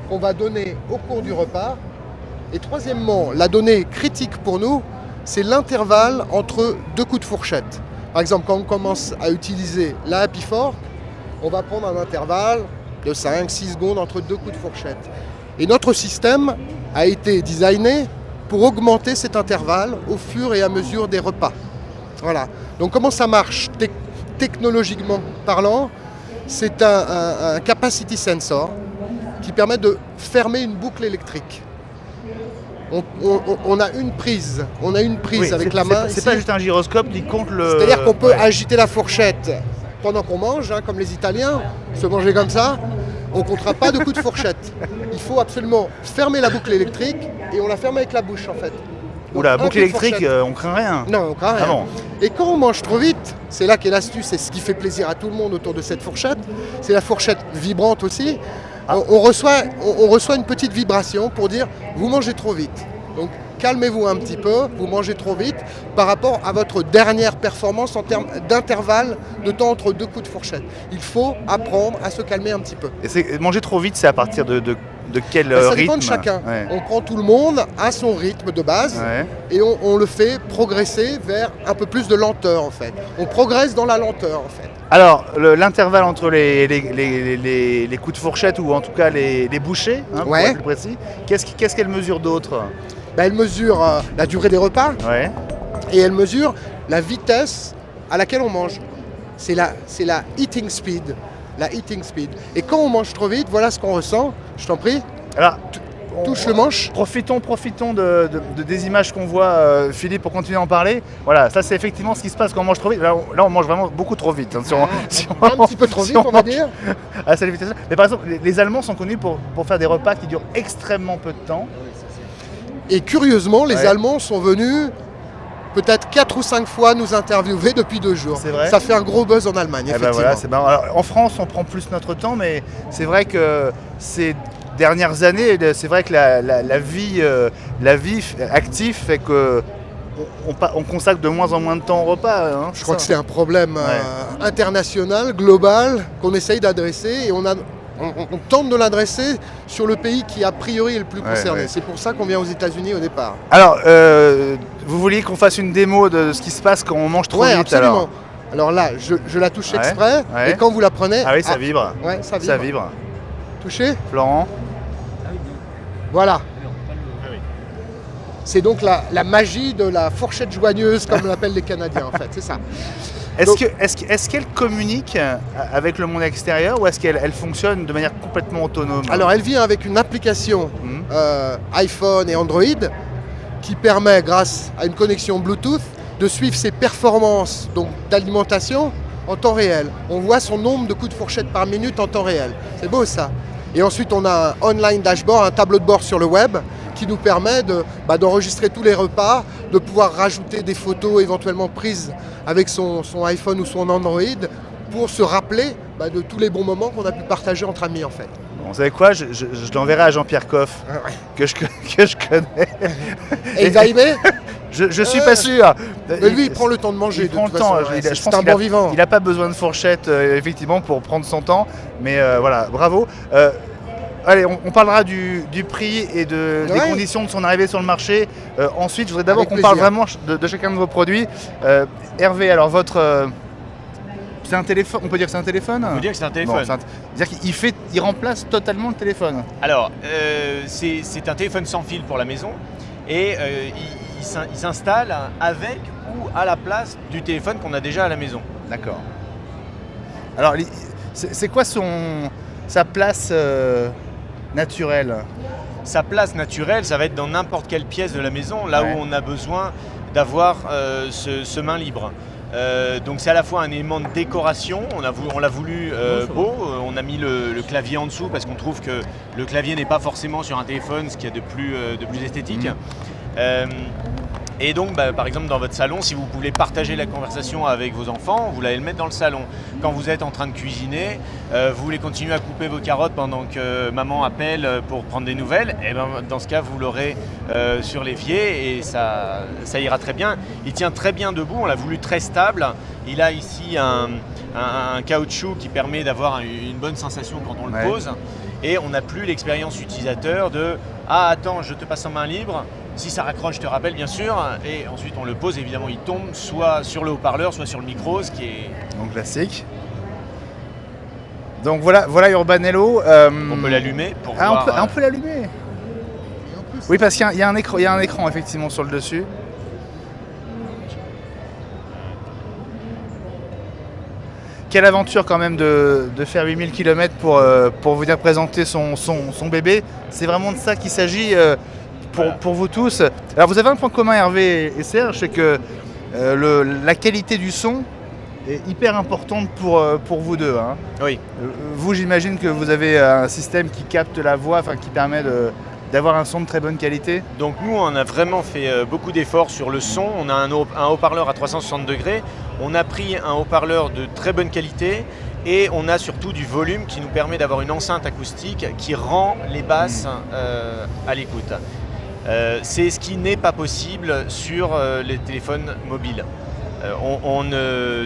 qu'on va donner au cours du repas. Et troisièmement, la donnée critique pour nous, c'est l'intervalle entre 2 coups de fourchette. Par exemple, quand on commence à utiliser la Happy Fork, on va prendre un intervalle de 5-6 secondes entre 2 coups de fourchette. Et notre système a été designé pour augmenter cet intervalle au fur et à mesure des repas. Voilà. Donc comment ça marche technologiquement parlant? C'est un capacity sensor qui permet de fermer une boucle électrique. On a une prise, Oui, avec la main. C'est ici. pas juste un gyroscope qui compte le... C'est-à-dire qu'on peut Ouais. agiter la fourchette pendant qu'on mange, hein, comme les Italiens, se manger comme ça. On ne comptera pas de coups de fourchette. Il faut absolument fermer la boucle électrique et on la ferme avec la bouche en fait. Donc, Oula, un boucle coup de électrique, fourchette. on craint rien. Non, on craint rien. Ah bon. Et quand on mange trop vite, c'est là qu'est l'astuce et ce qui fait plaisir à tout le monde autour de cette fourchette. C'est la fourchette vibrante aussi. On reçoit une petite vibration pour dire vous mangez trop vite. Donc calmez-vous un petit peu, vous mangez trop vite par rapport à votre dernière performance en termes d'intervalle de temps entre 2 coups de fourchette. Il faut apprendre à se calmer un petit peu. Et manger trop vite, c'est à partir de quel Ça rythme? dépend de chacun. Ouais. On prend tout le monde à son rythme de base Ouais. et on le fait progresser vers un peu plus de lenteur en fait. On progresse dans la lenteur en fait. Alors, l'intervalle entre les coups de fourchette ou en tout cas les bouchées, hein, pour Ouais. être plus précis, qu'est-ce qu'elle mesure d'autre? Ben, elle mesure la durée des repas Ouais. et elle mesure la vitesse à laquelle on mange. C'est la eating speed. La eating speed. Et quand on mange trop vite, voilà ce qu'on ressent. Je t'en prie. Alors, touche le manche. Profitons des images qu'on voit, Philippe, pour continuer à en parler. Voilà, ça c'est effectivement ce qui se passe quand on mange trop vite. Là, on mange vraiment beaucoup trop vite. Hein, Un petit peu trop vite, on va dire. À cette vitesse. Mais par exemple, les Allemands sont connus pour faire des repas qui durent extrêmement peu de temps. Et curieusement, les Allemands sont venus peut-être 4 ou 5 fois nous interviewer depuis 2 jours. C'est vrai. Ça fait un gros buzz en Allemagne, effectivement. Voilà, c'est marrant. Alors, en France, on prend plus notre temps, mais c'est vrai que ces dernières années, c'est vrai que la vie active fait que on consacre de moins en moins de temps au repas. Hein, Je crois que c'est un problème international, global, qu'on essaye d'adresser et on tente de l'adresser sur le pays qui a priori est le plus concerné. C'est pour ça qu'on vient aux États-Unis au départ. Alors, vous vouliez qu'on fasse une démo de ce qui se passe quand on mange trop vite? Absolument. Alors là, je la touche exprès et quand vous la prenez... Ah oui, ça vibre. Ouais, ça vibre. Ça vibre. Touchez. Florent. Voilà. C'est donc la magie de la fourchette joigneuse, comme l'appellent les Canadiens, en fait, c'est ça. Est-ce qu'elle communique avec le monde extérieur ou est-ce qu'elle fonctionne de manière complètement autonome? Alors, elle vient avec une application iPhone et Android qui permet, grâce à une connexion Bluetooth, de suivre ses performances d'alimentation en temps réel. On voit son nombre de coups de fourchette par minute en temps réel. C'est beau, ça. Et ensuite, on a un online dashboard, un tableau de bord sur le web qui nous permet d'enregistrer tous les repas, de pouvoir rajouter des photos éventuellement prises avec son iPhone ou son Android pour se rappeler de tous les bons moments qu'on a pu partager entre amis en fait. Bon, vous savez quoi, je l'enverrai à Jean-Pierre Coff, que je connais. Et il va aimer? Je suis pas sûr. Mais lui, il prend le temps de manger. Il prend le temps. C'est un bon vivant. Il n'a pas besoin de fourchette, effectivement, pour prendre son temps. Mais voilà, bravo. Allez, on parlera du prix et des conditions de son arrivée sur le marché. Ensuite, je voudrais d'abord qu'on parle vraiment de chacun de vos produits. Hervé, alors votre... c'est un téléphone, on peut dire que c'est un téléphone? On peut dire que c'est un téléphone. C'est-à-dire qu'il remplace totalement le téléphone. Alors, c'est un téléphone sans fil pour la maison et il s'installe avec ou à la place du téléphone qu'on a déjà à la maison. D'accord. Alors, c'est quoi sa place naturelle? Sa place naturelle, ça va être dans n'importe quelle pièce de la maison, là où on a besoin d'avoir ce main libre. Donc c'est à la fois un élément de décoration, on l'a voulu beau, on a mis le clavier en dessous parce qu'on trouve que le clavier n'est pas forcément sur un téléphone ce qu'il y a de plus esthétique. Et donc par exemple dans votre salon, si vous voulez partager la conversation avec vos enfants, vous allez le mettre dans le salon. Quand vous êtes en train de cuisiner, vous voulez continuer à couper vos carottes pendant que maman appelle pour prendre des nouvelles, et dans ce cas vous l'aurez sur l'évier et ça ira très bien. Il tient très bien debout, on l'a voulu très stable. Il a ici un caoutchouc qui permet d'avoir une bonne sensation quand on le pose. Et on n'a plus l'expérience utilisateur de « Ah attends, je te passe en main libre ». Si ça raccroche, je te rappelle bien sûr, et ensuite on le pose, évidemment il tombe soit sur le haut-parleur, soit sur le micro, ce qui est... Donc classique. Donc voilà Urbanello. On peut l'allumer pour voir... On peut l'allumer. Oui, parce qu'il y a un écran effectivement sur le dessus. Quelle aventure quand même de faire 8000 km pour venir présenter son bébé. C'est vraiment de ça qu'il s'agit. Pour vous tous. Alors vous avez un point commun, Hervé et Serge, c'est que la qualité du son est hyper importante pour vous deux. Hein. Oui. Vous, j'imagine que vous avez un système qui capte la voix, qui permet d'avoir un son de très bonne qualité. Donc nous, on a vraiment fait beaucoup d'efforts sur le son. On a un haut-parleur à 360 degrés. On a pris un haut-parleur de très bonne qualité. Et on a surtout du volume qui nous permet d'avoir une enceinte acoustique qui rend les basses à l'écoute. C'est ce qui n'est pas possible sur les téléphones mobiles.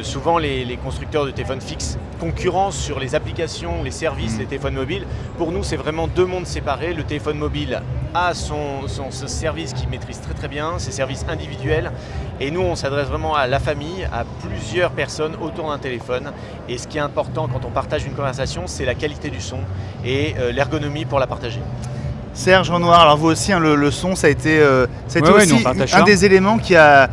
Souvent les constructeurs de téléphones fixes concurrencent sur les applications, les services, les téléphones mobiles. Pour nous, c'est vraiment deux mondes séparés. Le téléphone mobile a ce service qu'il maîtrise très très bien, ses services individuels. Et nous, on s'adresse vraiment à la famille, à plusieurs personnes autour d'un téléphone. Et ce qui est important quand on partage une conversation, c'est la qualité du son et l'ergonomie pour la partager. Serge Renoir, alors vous aussi, le son, ça a été aussi nous, un des éléments qui a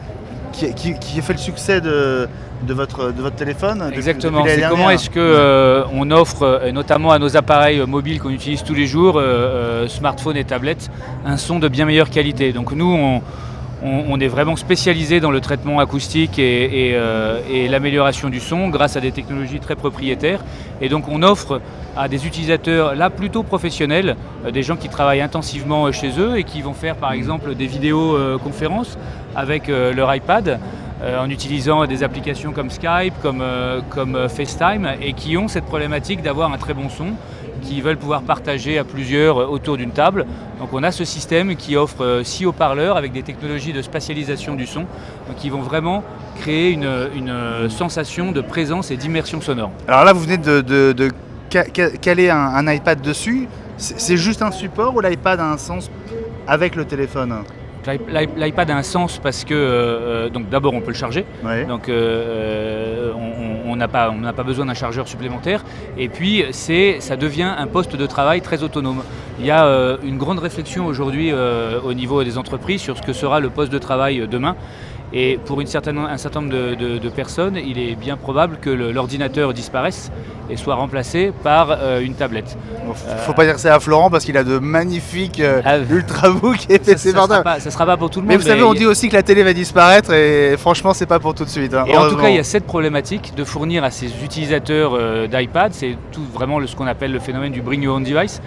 fait le succès de de votre téléphone. Exactement, depuis c'est l'année comment dernière. est-ce que on offre, notamment à nos appareils mobiles qu'on utilise tous les jours, smartphones et tablettes, un son de bien meilleure qualité. Donc nous, on est vraiment spécialisé dans le traitement acoustique et l'amélioration du son grâce à des technologies très propriétaires. Et donc on offre à des utilisateurs là plutôt professionnels, des gens qui travaillent intensivement chez eux et qui vont faire par exemple des vidéoconférences avec leur iPad en utilisant des applications comme Skype, comme FaceTime, et qui ont cette problématique d'avoir un très bon son, qui veulent pouvoir partager à plusieurs autour d'une table. Donc on a ce système qui offre 6 haut-parleurs avec des technologies de spatialisation du son, donc qui vont vraiment créer une sensation de présence et d'immersion sonore. Alors là, vous venez de caler un iPad dessus. C'est juste un support ou l'iPad a un sens avec le téléphone? L'iPad a un sens parce que donc d'abord on peut le charger, Ouais. donc on n'a pas besoin d'un chargeur supplémentaire, et puis ça devient un poste de travail très autonome. Il y a une grande réflexion aujourd'hui au niveau des entreprises sur ce que sera le poste de travail demain. Et pour un certain nombre de personnes, il est bien probable que l'ordinateur disparaisse et soit remplacé par une tablette. Bon, faut pas dire ça à Florent parce qu'il a de magnifiques Ah, ultrabooks et PC ça portables. sera pas pour tout le monde. Mais vous savez, on il- dit aussi que la télé va disparaître et franchement, c'est pas pour tout de suite. Hein, Et en tout heureusement. cas, il y a cette problématique de fournir à ces utilisateurs d'iPad, c'est tout vraiment ce qu'on appelle le phénomène du Bring Your Own Device.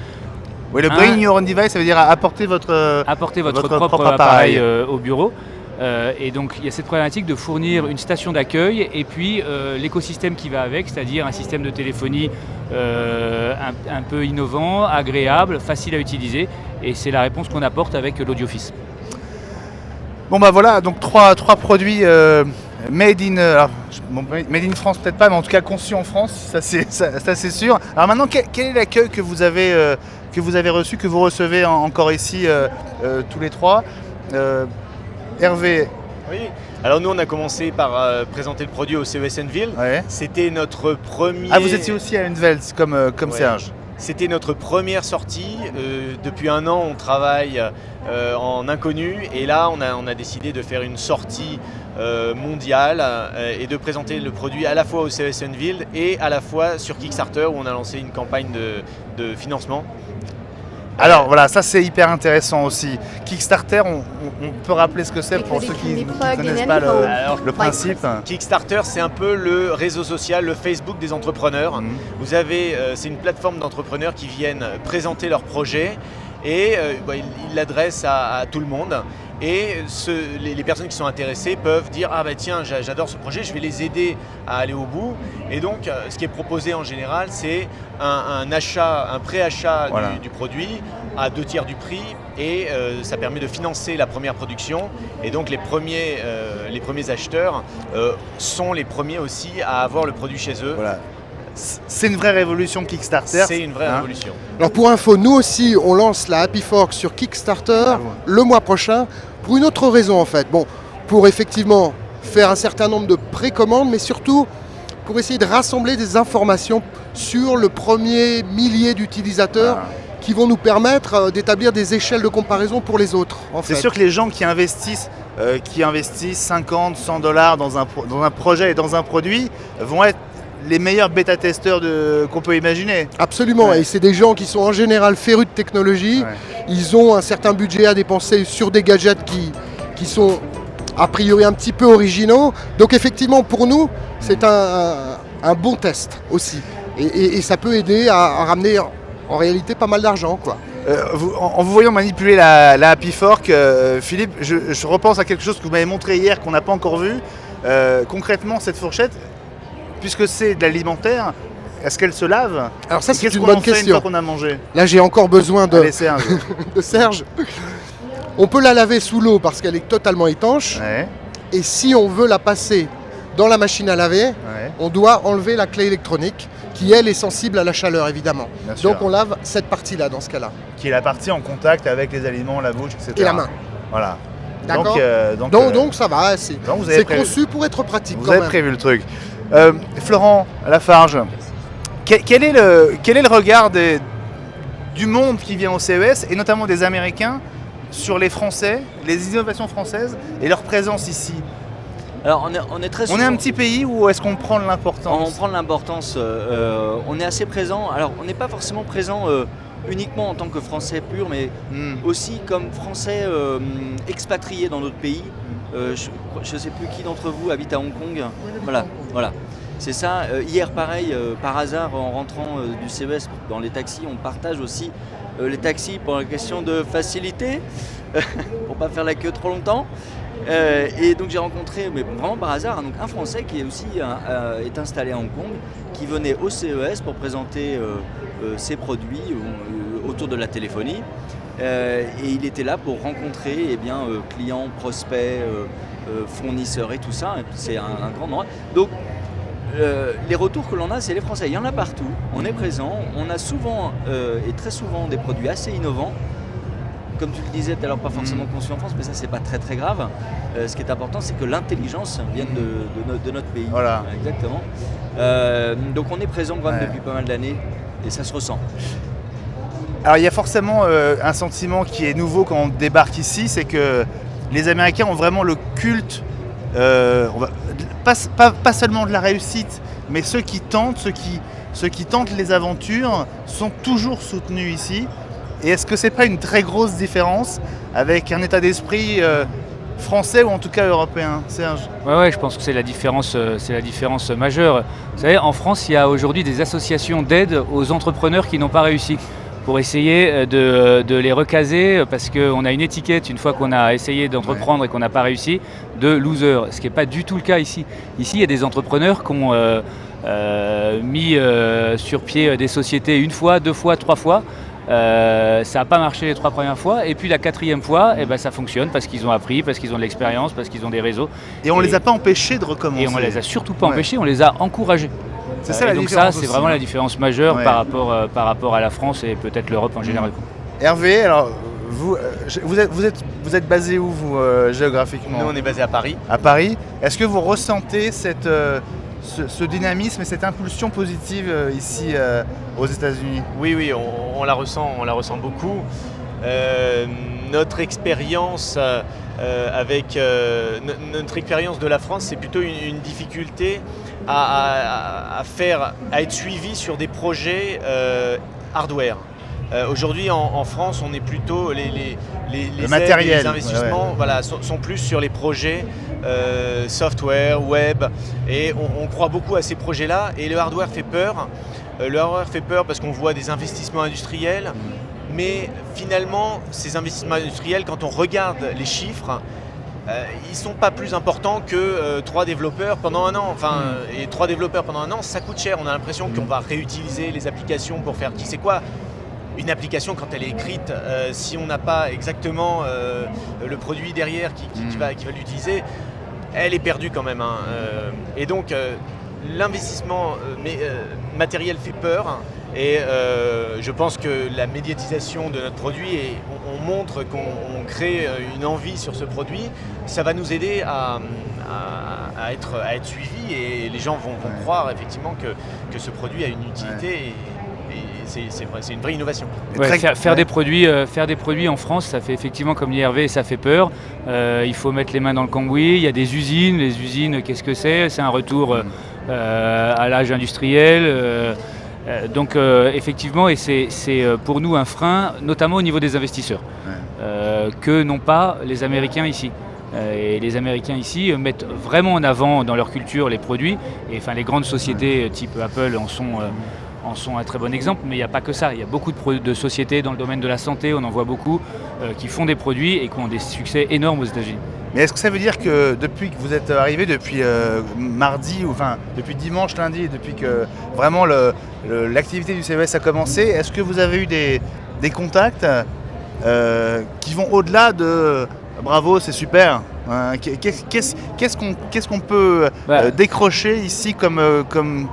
Oui, le Bring Your Own Device, ça veut dire apporter votre. Apporter votre Votre propre propre appareil appareil. au bureau. Et donc il y a cette problématique de fournir une station d'accueil et puis l'écosystème qui va avec, c'est-à-dire un système de téléphonie un peu innovant, agréable, facile à utiliser. Et c'est la réponse qu'on apporte avec l'Audiophis. Bon bah voilà, donc trois produits made in France peut-être pas, mais en tout cas conçus en France, ça c'est sûr. Alors maintenant, quel est l'accueil que vous avez reçu, que vous recevez encore ici tous les trois? Hervé, Oui. Alors nous, on a commencé par présenter le produit au CES Enville. ouais. C'était notre premier. Ah, vous étiez aussi à Unvelt comme Ouais. Serge. C'était notre première sortie. Depuis un an, on travaille en inconnu, et là, on a décidé de faire une sortie mondiale et de présenter le produit à la fois au CES Enville et à la fois sur Kickstarter, où on a lancé une campagne de financement. Alors voilà, ça c'est hyper intéressant aussi. Kickstarter, on peut rappeler ce que c'est pour ceux qui ne connaissent pas le principe. Kickstarter, c'est un peu le réseau social, le Facebook des entrepreneurs. Mhm. Vous avez, c'est une plateforme d'entrepreneurs qui viennent présenter leurs projets et ils l'adressent à tout le monde. Et les personnes qui sont intéressées peuvent dire « Ah bah tiens, j'adore ce projet, je vais les aider à aller au bout ». Et donc, ce qui est proposé en général, c'est un préachat Voilà. du produit à 2/3 du prix, et ça permet de financer la première production. Et donc, les premiers acheteurs sont les premiers aussi à avoir le produit chez eux. Voilà. C'est une vraie révolution Kickstarter. C'est une vraie hein. révolution. Alors pour info, nous aussi, on lance la Happy Fork sur Kickstarter le mois prochain pour une autre raison en fait. Bon, pour effectivement faire un certain nombre de précommandes, mais surtout pour essayer de rassembler des informations sur le premier millier d'utilisateurs qui vont nous permettre d'établir des échelles de comparaison pour les autres. En C'est fait. sûr que les gens qui investissent 50, 100 $, dans un projet et dans un produit vont être les meilleurs bêta-testeurs qu'on peut imaginer. Absolument, Ouais. et c'est des gens qui sont en général férus de technologie. Ouais. Ils ont un certain budget à dépenser sur des gadgets qui sont a priori un petit peu originaux. Donc effectivement, pour nous, c'est un bon test aussi. Et ça peut aider à ramener en réalité pas mal d'argent, quoi. En vous voyant manipuler la Happy Fork, Philippe, je repense à quelque chose que vous m'avez montré hier qu'on n'a pas encore vu. Concrètement, cette fourchette, puisque c'est de l'alimentaire, est-ce qu'elle se lave? Alors ça, c'est Qu'est-ce une qu'on bonne en fait une question. fois qu'on a mangé? Là, j'ai encore besoin Allez, Serge. de Serge. On peut la laver sous l'eau parce qu'elle est totalement étanche. Ouais, Et si on veut la passer dans la machine à laver, ouais, on doit enlever la clé électronique qui, elle, est sensible à la chaleur, évidemment. bien sûr. Donc on lave cette partie-là dans ce cas-là. Qui est la partie en contact avec les aliments, la bouche, etc. Et la main. Voilà. D'accord. Donc, Donc ça va, c'est donc vous avez c'est prévu- conçu pour être pratique vous quand avez même. prévu le truc. Florent Lafarge, quel est le regard du monde qui vient au CES, et notamment des Américains, sur les Français, les innovations françaises et leur présence ici? Alors on est très souvent... On est un petit pays ou est-ce qu'on prend de On l'importance? prend de l'importance, on est assez présent. Alors on n'est pas forcément présent uniquement en tant que Français pur, mais aussi comme Français expatriés dans d'autres pays. Je ne sais plus qui d'entre vous habite à Hong Kong. Voilà. C'est ça. Hier, pareil, par hasard, en rentrant du CES dans les taxis, on partage aussi les taxis pour la question de facilité, pour pas faire la queue trop longtemps. Et donc j'ai rencontré, mais vraiment par hasard, donc un Français qui est aussi est installé à Hong Kong, qui venait au CES pour présenter ses produits autour de la téléphonie. Et il était là pour rencontrer clients, prospects, fournisseurs et tout ça. Et c'est un grand endroit. Donc les retours que l'on a, c'est les Français. Il y en a partout, on est présent, on a souvent et très souvent des produits assez innovants. Comme tu le disais tout à l'heure, pas forcément conçus en France, mais ça c'est pas très très grave. Ce qui est important, c'est que l'intelligence vienne de notre pays. Voilà. Exactement. Donc on est présent quand même depuis pas mal d'années et ça se ressent. Alors il y a forcément un sentiment qui est nouveau quand on débarque ici, c'est que les Américains ont vraiment le culte, pas seulement de la réussite, mais ceux qui tentent les aventures sont toujours soutenus ici. Et est-ce que c'est pas une très grosse différence avec un état d'esprit français ou en tout cas européen, Serge? Ouais, je pense que c'est la différence majeure. Vous savez, en France, il y a aujourd'hui des associations d'aide aux entrepreneurs qui n'ont pas réussi, pour essayer de les recaser, parce qu'on a une étiquette, une fois qu'on a essayé d'entreprendre et qu'on n'a pas réussi, de loser, ce qui n'est pas du tout le cas ici. Ici, il y a des entrepreneurs qui ont mis sur pied des sociétés une fois, 2 fois, 3 fois. Ça n'a pas marché les 3 premières fois, et puis la 4e fois, ça fonctionne parce qu'ils ont appris, parce qu'ils ont de l'expérience, parce qu'ils ont des réseaux. Et on ne les a pas empêchés de recommencer. Et on ne les a surtout pas empêchés, on les a encouragés. C'est ça la donc différence ça, c'est aussi, vraiment la différence majeure Ouais. par rapport à la France et peut-être l'Europe en général. Hervé, alors vous êtes basé où vous géographiquement? Nous, on est basé à Paris. À Paris. Est-ce que vous ressentez ce dynamisme et cette impulsion positive ici aux États-Unis? Oui, on la ressent beaucoup. Notre expérience notre expérience de la France, c'est plutôt une difficulté à être suivi sur des projets hardware. Aujourd'hui en France, on est plutôt les matériel, les investissements sont plus sur les projets software, web, et on croit beaucoup à ces projets-là, et le hardware fait peur. Le hardware fait peur parce qu'on voit des investissements industriels, mais finalement ces investissements industriels, quand on regarde les chiffres, ils ne sont pas plus importants que 3 développeurs pendant un an. Et 3 développeurs pendant un an, ça coûte cher. On a l'impression qu'on va réutiliser les applications pour faire qui sait quoi. Une application, quand elle est écrite, si on n'a pas exactement le produit derrière qui va l'utiliser, elle est perdue quand même. Et donc, l'investissement matériel fait peur. Et je pense que la médiatisation de notre produit, on montre qu'on crée une envie sur ce produit, ça va nous aider à être suivi, et les gens vont croire effectivement que ce produit a une utilité. Et c'est vrai, c'est une vraie innovation. Faire des produits en France, ça fait effectivement, comme dit Hervé, ça fait peur. Il faut mettre les mains dans le cambouis. Il y a des usines. Les usines, qu'est-ce que c'est? C'est un retour à l'âge industriel. Donc effectivement, et c'est pour nous un frein, notamment au niveau des investisseurs, que n'ont pas les Américains ici. Et les Américains ici mettent vraiment en avant dans leur culture les produits. Et les grandes sociétés type Apple en sont un très bon exemple, mais il n'y a pas que ça. Il y a beaucoup de sociétés dans le domaine de la santé, on en voit beaucoup, qui font des produits et qui ont des succès énormes aux États-Unis. Mais est-ce que ça veut dire que depuis que vous êtes arrivé, depuis mardi, depuis dimanche, lundi, depuis que vraiment l'activité du CES a commencé, est-ce que vous avez eu des contacts qui vont au-delà de « bravo, c'est super ». Qu'est-ce qu'on peut décrocher ici comme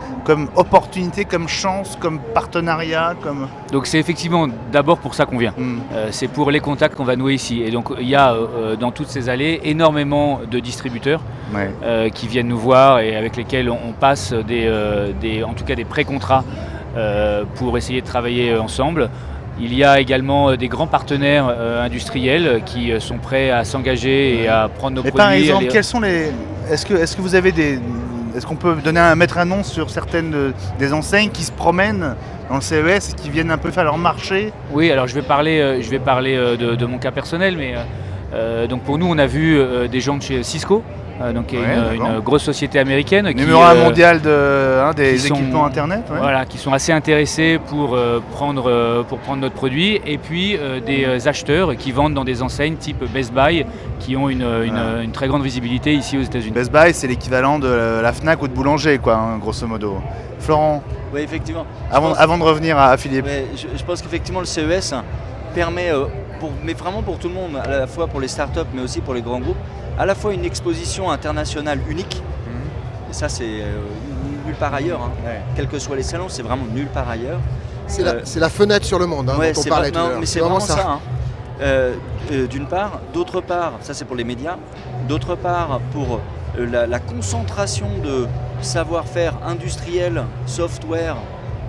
opportunité, comme chance, comme partenariat Donc c'est effectivement d'abord pour ça qu'on vient. C'est pour les contacts qu'on va nouer ici. Et donc il y a dans toutes ces allées énormément de distributeurs qui viennent nous voir et avec lesquels on passe en tout cas des pré-contrats pour essayer de travailler ensemble. Il y a également des grands partenaires industriels qui sont prêts à s'engager et à prendre nos Mais produits. par exemple, quels sont les... Est-ce que vous avez des... Est-ce qu'on peut mettre un nom sur certaines des enseignes qui se promènent dans le CES et qui viennent un peu faire leur marché? Oui, alors je vais parler de mon cas personnel, mais donc pour nous, on a vu des gens de chez Cisco, donc qui est une grosse société américaine. Numéro 1 mondial des sont, équipements Internet. Ouais. Voilà, qui sont assez intéressés pour prendre notre produit, et puis des acheteurs qui vendent dans des enseignes type Best Buy, qui ont une très grande visibilité ici aux États-Unis. Best Buy, c'est l'équivalent de la Fnac ou de Boulanger, quoi, hein, grosso modo. Florent, Oui, effectivement. avant de revenir à Philippe. Ouais, je pense qu'effectivement le CES permet, mais vraiment pour tout le monde, à la fois pour les startups mais aussi pour les grands groupes, à la fois une exposition internationale unique, et ça c'est nulle part ailleurs, hein. Ouais. Quels que soient les salons, c'est vraiment nulle part ailleurs. C'est la fenêtre sur le monde dont on parlait tout à l'heure. Mais c'est vraiment ça. D'une part, d'autre part, ça c'est pour les médias, d'autre part pour la concentration de savoir-faire industriel, software,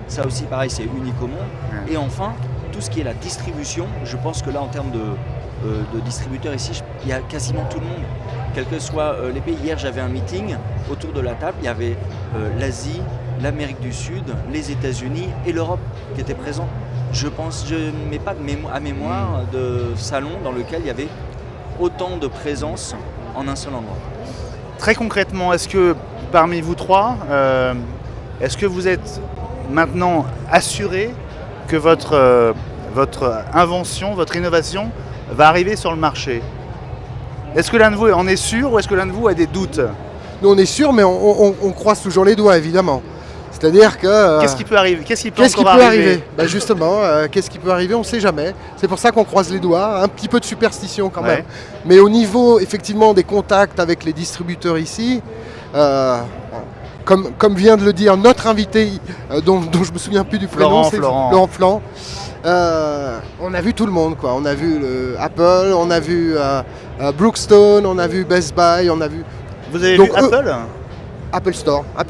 ça aussi pareil c'est unique au monde. Ouais. Et enfin, tout ce qui est la distribution, je pense que là en termes de distributeurs ici, il y a quasiment tout le monde. Quels que soient les pays. Hier j'avais un meeting, autour de la table, il y avait l'Asie, l'Amérique du Sud, les États-Unis et l'Europe qui étaient présents. Je ne mets pas à mémoire de salon dans lequel il y avait autant de présence en un seul endroit. Très concrètement, est-ce que parmi vous trois, est-ce que vous êtes maintenant assuré que votre invention, votre innovation va arriver sur le marché? Est-ce que l'un de vous en est sûr ou est-ce que l'un de vous a des doutes? Nous on est sûr, mais on croise toujours les doigts évidemment. C'est-à-dire que... Qu'est-ce qui peut arriver? Qu'est-ce qui peut Qu'est-ce qui encore peut arriver arriver? Justement, qu'est-ce qui peut arriver? On ne sait jamais. C'est pour ça qu'on croise les doigts. Un petit peu de superstition quand même. Ouais. Mais au niveau effectivement des contacts avec les distributeurs ici, comme vient de le dire notre invité, dont je me souviens plus du prénom, c'est Laurent Flan. On a vu tout le monde, quoi. On a vu Apple, on a vu Brookstone, on a vu Best Buy, on a vu... Vous avez Donc, vu Apple? Apple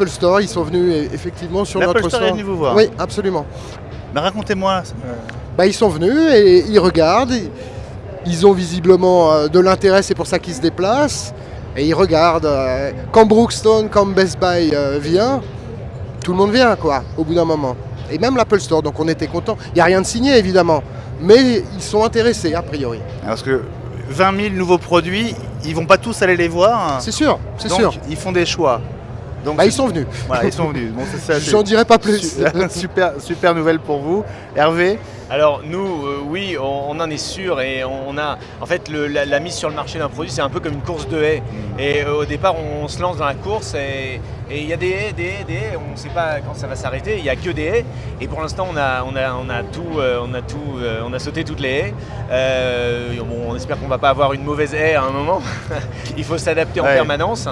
Store, ils sont venus effectivement sur notre L'Apple Store est stand. venu vous voir? Oui, absolument. Mais racontez-moi. Ils sont venus et ils regardent. Ils ont visiblement de l'intérêt, c'est pour ça qu'ils se déplacent. Et ils regardent. Quand Brookstone, quand Best Buy vient, tout le monde vient, quoi, au bout d'un moment. Et même l'Apple Store, donc on était contents. Il n'y a rien de signé, évidemment. Mais ils sont intéressés, a priori. Parce que 20 000 nouveaux produits, ils vont pas tous aller les voir. C'est sûr, c'est Donc, sûr. ils font des choix. Donc, Ils sont venus. Voilà, ils sont venus. Bon, c'est ça, J'en dirai pas plus. super nouvelle pour vous. Hervé? Alors nous, oui, on en est sûr et on a... En fait, la mise sur le marché d'un produit, c'est un peu comme une course de haies. Et au départ, on se lance dans la course et il y a des haies, on ne sait pas quand ça va s'arrêter, il n'y a que des haies. Et pour l'instant, on a sauté toutes les haies. On espère qu'on ne va pas avoir une mauvaise haie à un moment. Il faut s'adapter en permanence.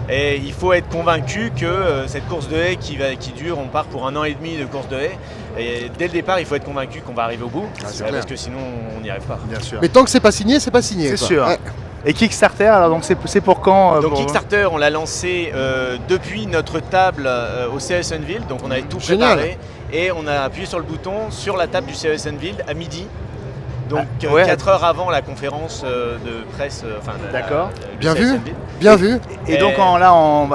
Et il faut être convaincu que cette course de haies qui dure, on part pour 1 an et demi de course de haies. Et dès le départ, il faut être convaincu qu'on va arriver au bout, parce que sinon on n'y arrive pas. Bien sûr. Mais tant que c'est pas signé, c'est pas signé. C'est quoi. sûr. Ouais. Et Kickstarter, alors donc c'est pour quand? Donc Kickstarter, on l'a lancé depuis notre table au CES Unveiled, donc on avait tout Génial. préparé et on a appuyé sur le bouton sur la table du CES Unveiled à midi. Donc 4 heures avant la conférence de presse, D'accord. Bien CES vu. Unveiled. Bien vu. Et donc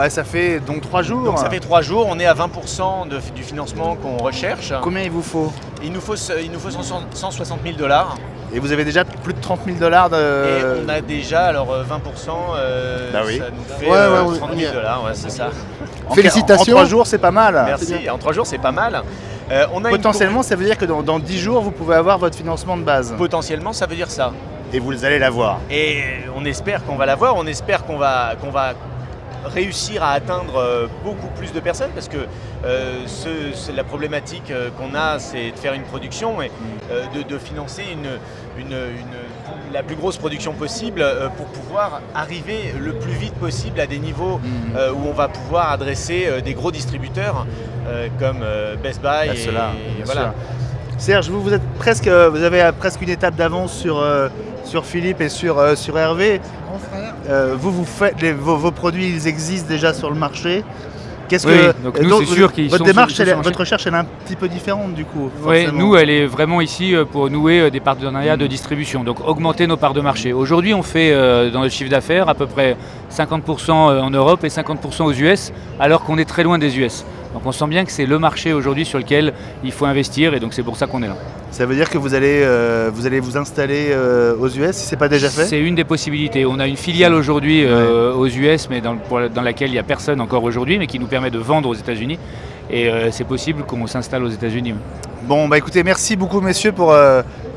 ça fait donc 3 jours. Donc ça fait 3 jours, on est à 20% du financement qu'on recherche. Combien il vous faut? Il nous faut 160 000 $. Et vous avez déjà plus de 30 000 $. Et on a déjà, alors 20%, Bah oui. ça nous fait Ouais, 30 000 $, ouais, c'est ça. Félicitations. En 3 jours, c'est pas mal. Merci, en 3 jours c'est pas mal. On a Potentiellement, ça veut dire que dans 10 jours, vous pouvez avoir votre financement de base. Potentiellement, ça veut dire ça. Et vous allez l'avoir. Et on espère qu'on va l'avoir, on espère qu'on va réussir à atteindre beaucoup plus de personnes parce que c'est la problématique qu'on a, c'est de faire une production et de financer la plus grosse production possible pour pouvoir arriver le plus vite possible à des niveaux où on va pouvoir adresser des gros distributeurs comme Best Buy. Bien sûr. Serge, vous avez presque une étape d'avance sur Philippe et sur Hervé. Vous faites vos produits, ils existent déjà sur le marché. Qu'est-ce Oui, que donc nous, c'est sûr qu'ils votre sont démarche, sur le marché. votre recherche, elle est un petit peu différente du coup. Oui, forcément. nous, elle est vraiment ici pour nouer des partenariats de distribution, donc augmenter nos parts de marché. Aujourd'hui, on fait dans notre chiffre d'affaires à peu près 50% en Europe et 50% aux US, alors qu'on est très loin des US. Donc on sent bien que c'est le marché aujourd'hui sur lequel il faut investir et donc c'est pour ça qu'on est là. Ça veut dire que vous allez vous installer aux US si c'est pas déjà fait? C'est une des possibilités. On a une filiale aujourd'hui aux US, mais dans laquelle il n'y a personne encore aujourd'hui, mais qui nous permet de vendre aux États-Unis. Et c'est possible qu'on s'installe aux États-Unis. Bon, bah écoutez, merci beaucoup messieurs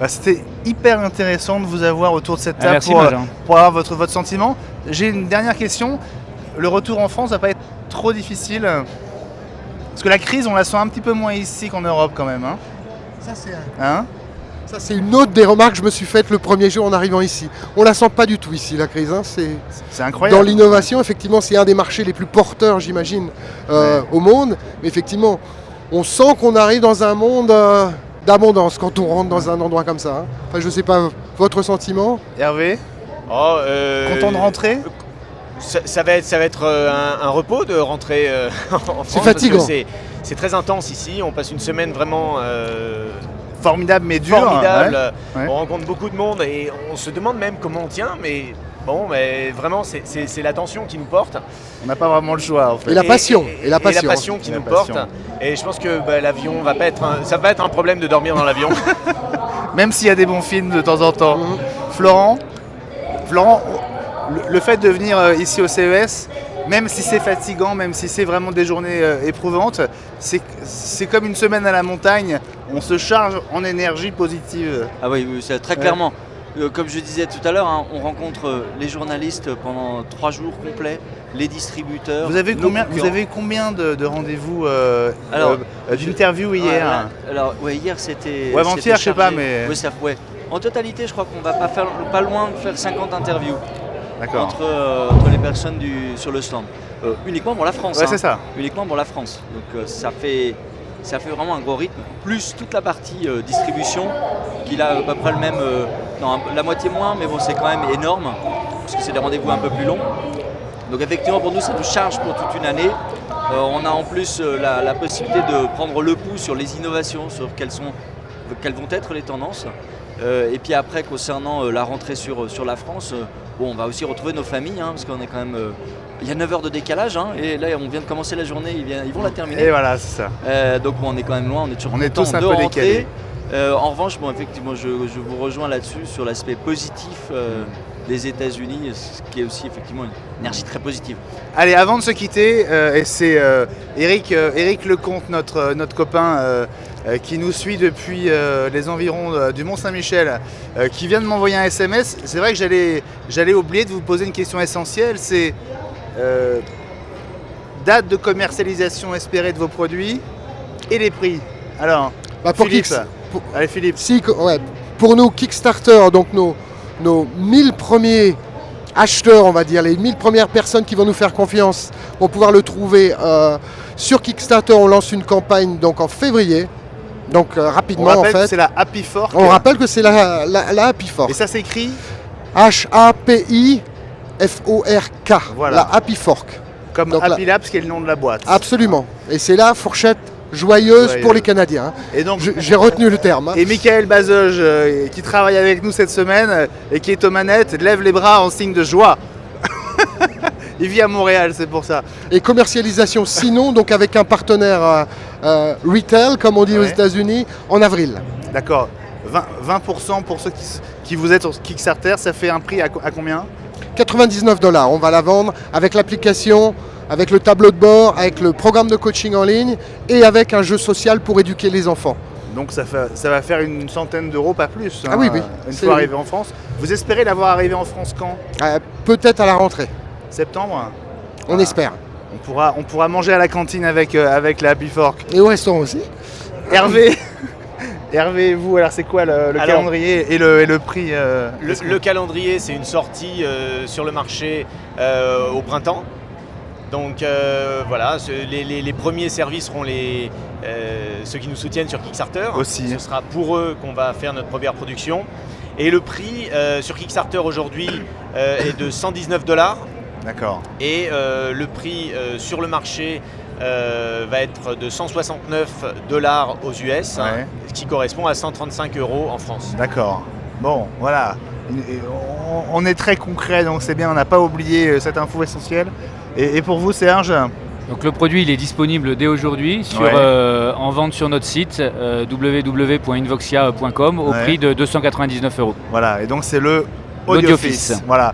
c'était hyper intéressant de vous avoir autour de cette table Merci Benjamin. pour avoir votre sentiment. J'ai une dernière question. Le retour en France va pas être trop difficile? Parce que la crise, on la sent un petit peu moins ici qu'en Europe quand même. Hein, Ça, c'est une autre des remarques que je me suis faite le premier jour en arrivant ici. On la sent pas du tout ici, la crise. Hein. C'est incroyable. Dans l'innovation, effectivement, c'est un des marchés les plus porteurs, j'imagine, au monde. Mais effectivement, on sent qu'on arrive dans un monde d'abondance quand on rentre dans un endroit comme ça. Hein. Enfin, je sais pas, votre sentiment? Hervé, Oh, content de rentrer? Ça va être un repos de rentrer en France. C'est fatigant. Parce que c'est très intense ici. On passe une semaine vraiment Formidable mais dur. formidable. Ouais. On rencontre beaucoup de monde et on se demande même comment on tient. Mais bon, mais vraiment, c'est la tension qui nous porte. On n'a pas vraiment le choix en fait. Et la passion. Et la passion qui La nous passion. porte. Et je pense que l'avion ça va pas être un problème de dormir dans l'avion. Même s'il y a des bons films de temps en temps. Florent, le fait de venir ici au CES, même si c'est fatigant, même si c'est vraiment des journées éprouvantes, c'est comme une semaine à la montagne, on se charge en énergie positive. Ah oui, c'est très clairement. Comme je disais tout à l'heure, hein, on rencontre les journalistes pendant 3 jours complets, les distributeurs. Vous avez nos concurrents. combien de rendez-vous Alors, d'interviews hier? Hier c'était. Ou avant-hier, c'était je sais pas, chargé. mais- Ouais. En totalité, je crois qu'on va pas loin de faire 50 interviews D'accord. entre les personnes sur le stand. Uniquement pour la France. Ouais, hein. c'est ça. Uniquement pour la France. Donc ça fait vraiment un gros rythme. Plus toute la partie distribution, qui a à peu près le même. La moitié moins, mais bon, c'est quand même énorme, parce que c'est des rendez-vous un peu plus longs. Donc effectivement, pour nous, ça nous charge pour toute une année. On a en plus la possibilité de prendre le pouls sur les innovations, sur quelles vont être les tendances. Et puis après, concernant la rentrée sur la France, on va aussi retrouver nos familles, hein, parce qu'on est quand même... il y a 9 heures de décalage, hein, et là on vient de commencer la journée, ils vont la terminer. Et voilà, c'est ça. Donc on est quand même loin, on est toujours On est content tous un de peu rentrer. décalés. En revanche, effectivement, je vous rejoins là-dessus, sur l'aspect positif des États-Unis, ce qui est aussi effectivement une énergie très positive. Allez, avant de se quitter, et c'est Eric Lecomte, notre copain qui nous suit depuis les environs du Mont-Saint-Michel, qui vient de m'envoyer un SMS. C'est vrai que j'allais oublier de vous poser une question essentielle, c'est date de commercialisation espérée de vos produits et les prix. Alors, Pour Philippe. Allez Philippe. Pour nous, Kickstarter, donc nos 1000 premiers acheteurs, on va dire, les 1000 premières personnes qui vont nous faire confiance, vont pouvoir le trouver sur Kickstarter. On lance une campagne donc en février, donc rapidement On rappelle en que fait. c'est la Happy Fork. On rappelle que c'est la Happy Fork. Et ça s'écrit HAPIFORK. Voilà. La Happy Fork. comme Donc Happy Labs, qui est le nom de la boîte. Absolument. Et c'est la fourchette joyeuse pour les Canadiens. Et donc, J'ai retenu le terme. Hein. et Michael Bazoge, qui travaille avec nous cette semaine et qui est aux manettes, lève les bras en signe de joie. Il vit à Montréal, c'est pour ça. Et commercialisation sinon, donc avec un partenaire retail, comme on dit aux Ouais. États-Unis, en avril. D'accord. 20% pour ceux qui vous êtes sur Kickstarter, ça fait un prix à combien? $99. On va la vendre avec l'application, avec le tableau de bord, avec le programme de coaching en ligne et avec un jeu social pour éduquer les enfants. Donc ça va faire une centaine d'euros, pas plus. Ah oui, oui. Une C'est fois oui. arrivé en France. Vous espérez l'avoir arrivé en France quand? Peut-être à la rentrée, Septembre? on espère. On pourra manger à la cantine avec la Happy Fork. Et au restaurant aussi. Hervé, Hervé, vous, alors c'est quoi le calendrier et le prix Le calendrier, c'est une sortie sur le marché au printemps. Donc voilà, les premiers services seront ceux qui nous soutiennent sur Kickstarter. Aussi. Ce sera pour eux qu'on va faire notre première production. Et le prix sur Kickstarter aujourd'hui est de $119. D'accord. Et le prix sur le marché va être de 169 $ aux US, ce qui correspond à 135 € en France. D'accord. Bon, voilà. On est très concret, donc c'est bien, on n'a pas oublié cette info essentielle. Et pour vous, Serge ? Donc le produit il est disponible dès aujourd'hui en vente sur notre site www.invoxia.com au prix de 299 €. Voilà, et donc c'est le Audiophis. Voilà.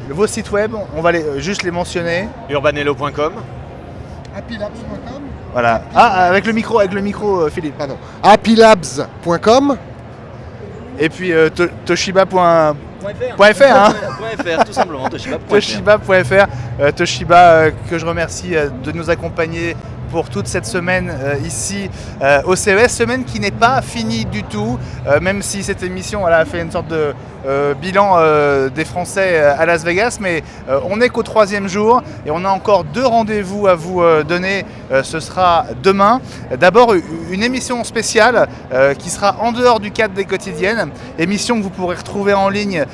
Vos sites web, on va juste les mentionner. Urbanello.com. Happylabs.com. Voilà. Ah, avec le micro, Philippe. Pardon. Happylabs.com. Et puis toshiba.fr, hein. tout simplement, toshiba.fr. Toshiba.fr. Toshiba, que je remercie de nous accompagner pour toute cette semaine ici au CES, semaine qui n'est pas finie du tout, même si cette émission a fait une sorte de bilan des Français à Las Vegas, mais on n'est qu'au 3e jour et on a encore 2 rendez-vous à vous donner, ce sera demain. D'abord une émission spéciale qui sera en dehors du cadre des quotidiennes, émission que vous pourrez retrouver en ligne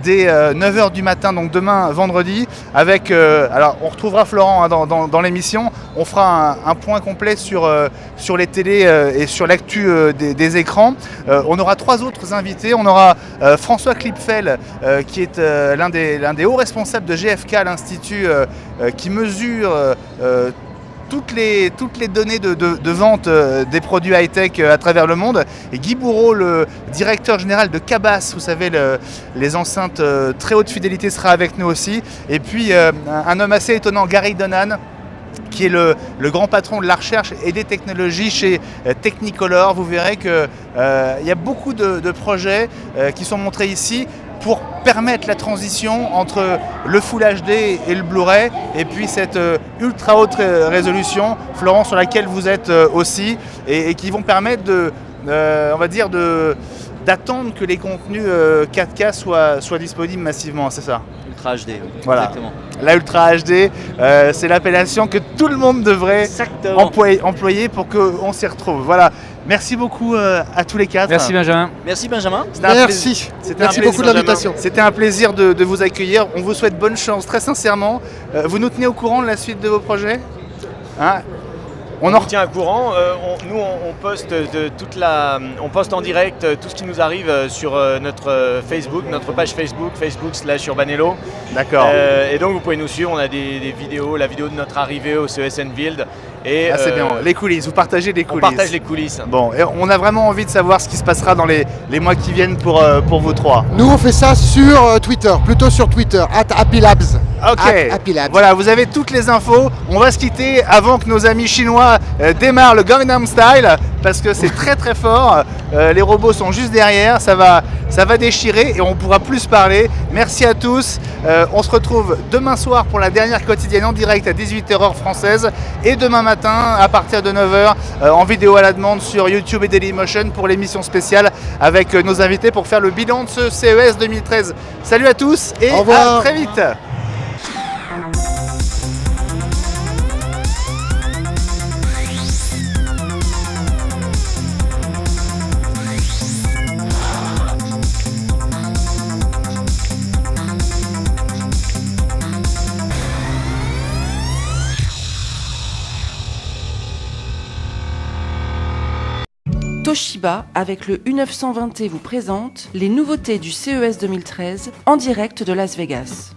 dès 9h du matin, donc demain vendredi, avec, alors on retrouvera Florent dans l'émission, on fera un point complet sur les télés et sur l'actu des écrans. On aura 3 autres invités. On aura François Klipfel, qui est l'un des hauts responsables de GFK, l'Institut qui mesure toutes les données de vente des produits high-tech à travers le monde. Et Guy Bourreau, le directeur général de Cabas, vous savez, les enceintes très haute fidélité, sera avec nous aussi. Et puis un homme assez étonnant, Gary Donan, qui est le grand patron de la recherche et des technologies chez Technicolor. Vous verrez qu'il y a beaucoup de projets qui sont montrés ici pour permettre la transition entre le Full HD et le Blu-ray, et puis cette ultra haute résolution, Florent, sur laquelle vous êtes aussi, et qui vont permettre on va dire d'attendre que les contenus 4K soient disponibles massivement, c'est ça ? Ultra HD, voilà. Exactement. La Ultra HD, c'est l'appellation que tout le monde devrait employer pour qu'on s'y retrouve. Voilà. Merci beaucoup à tous les 4. Merci Benjamin. Merci Benjamin. Merci. Merci beaucoup de l'invitation. C'était un plaisir de vous accueillir. On vous souhaite bonne chance, très sincèrement. Vous nous tenez au courant de la suite de vos projets, hein ? On en tient au courant. On poste on poste en direct tout ce qui nous arrive sur notre Facebook, notre page Facebook/Urbanello. D'accord. Et donc vous pouvez nous suivre. On a des vidéos, la vidéo de notre arrivée au CES Enfield. Et c'est bien. Les coulisses. Vous partagez les coulisses. On partage les coulisses. Bon, et on a vraiment envie de savoir ce qui se passera dans les mois qui viennent pour vous 3. Nous on fait ça sur Twitter, plutôt sur Twitter, @Happylabs. Ok, voilà, vous avez toutes les infos. On va se quitter avant que nos amis chinois démarrent le Gangnam Style, parce que c'est très très fort. Les robots sont juste derrière, ça va déchirer et on pourra plus parler. Merci à tous. On se retrouve demain soir pour la dernière quotidienne en direct à 18h heure française, et demain matin à partir de 9h en vidéo à la demande sur YouTube et Dailymotion pour l'émission spéciale avec nos invités pour faire le bilan de ce CES 2013. Salut à tous et à très vite. Toshiba, avec le U920T, vous présente les nouveautés du CES 2013 en direct de Las Vegas.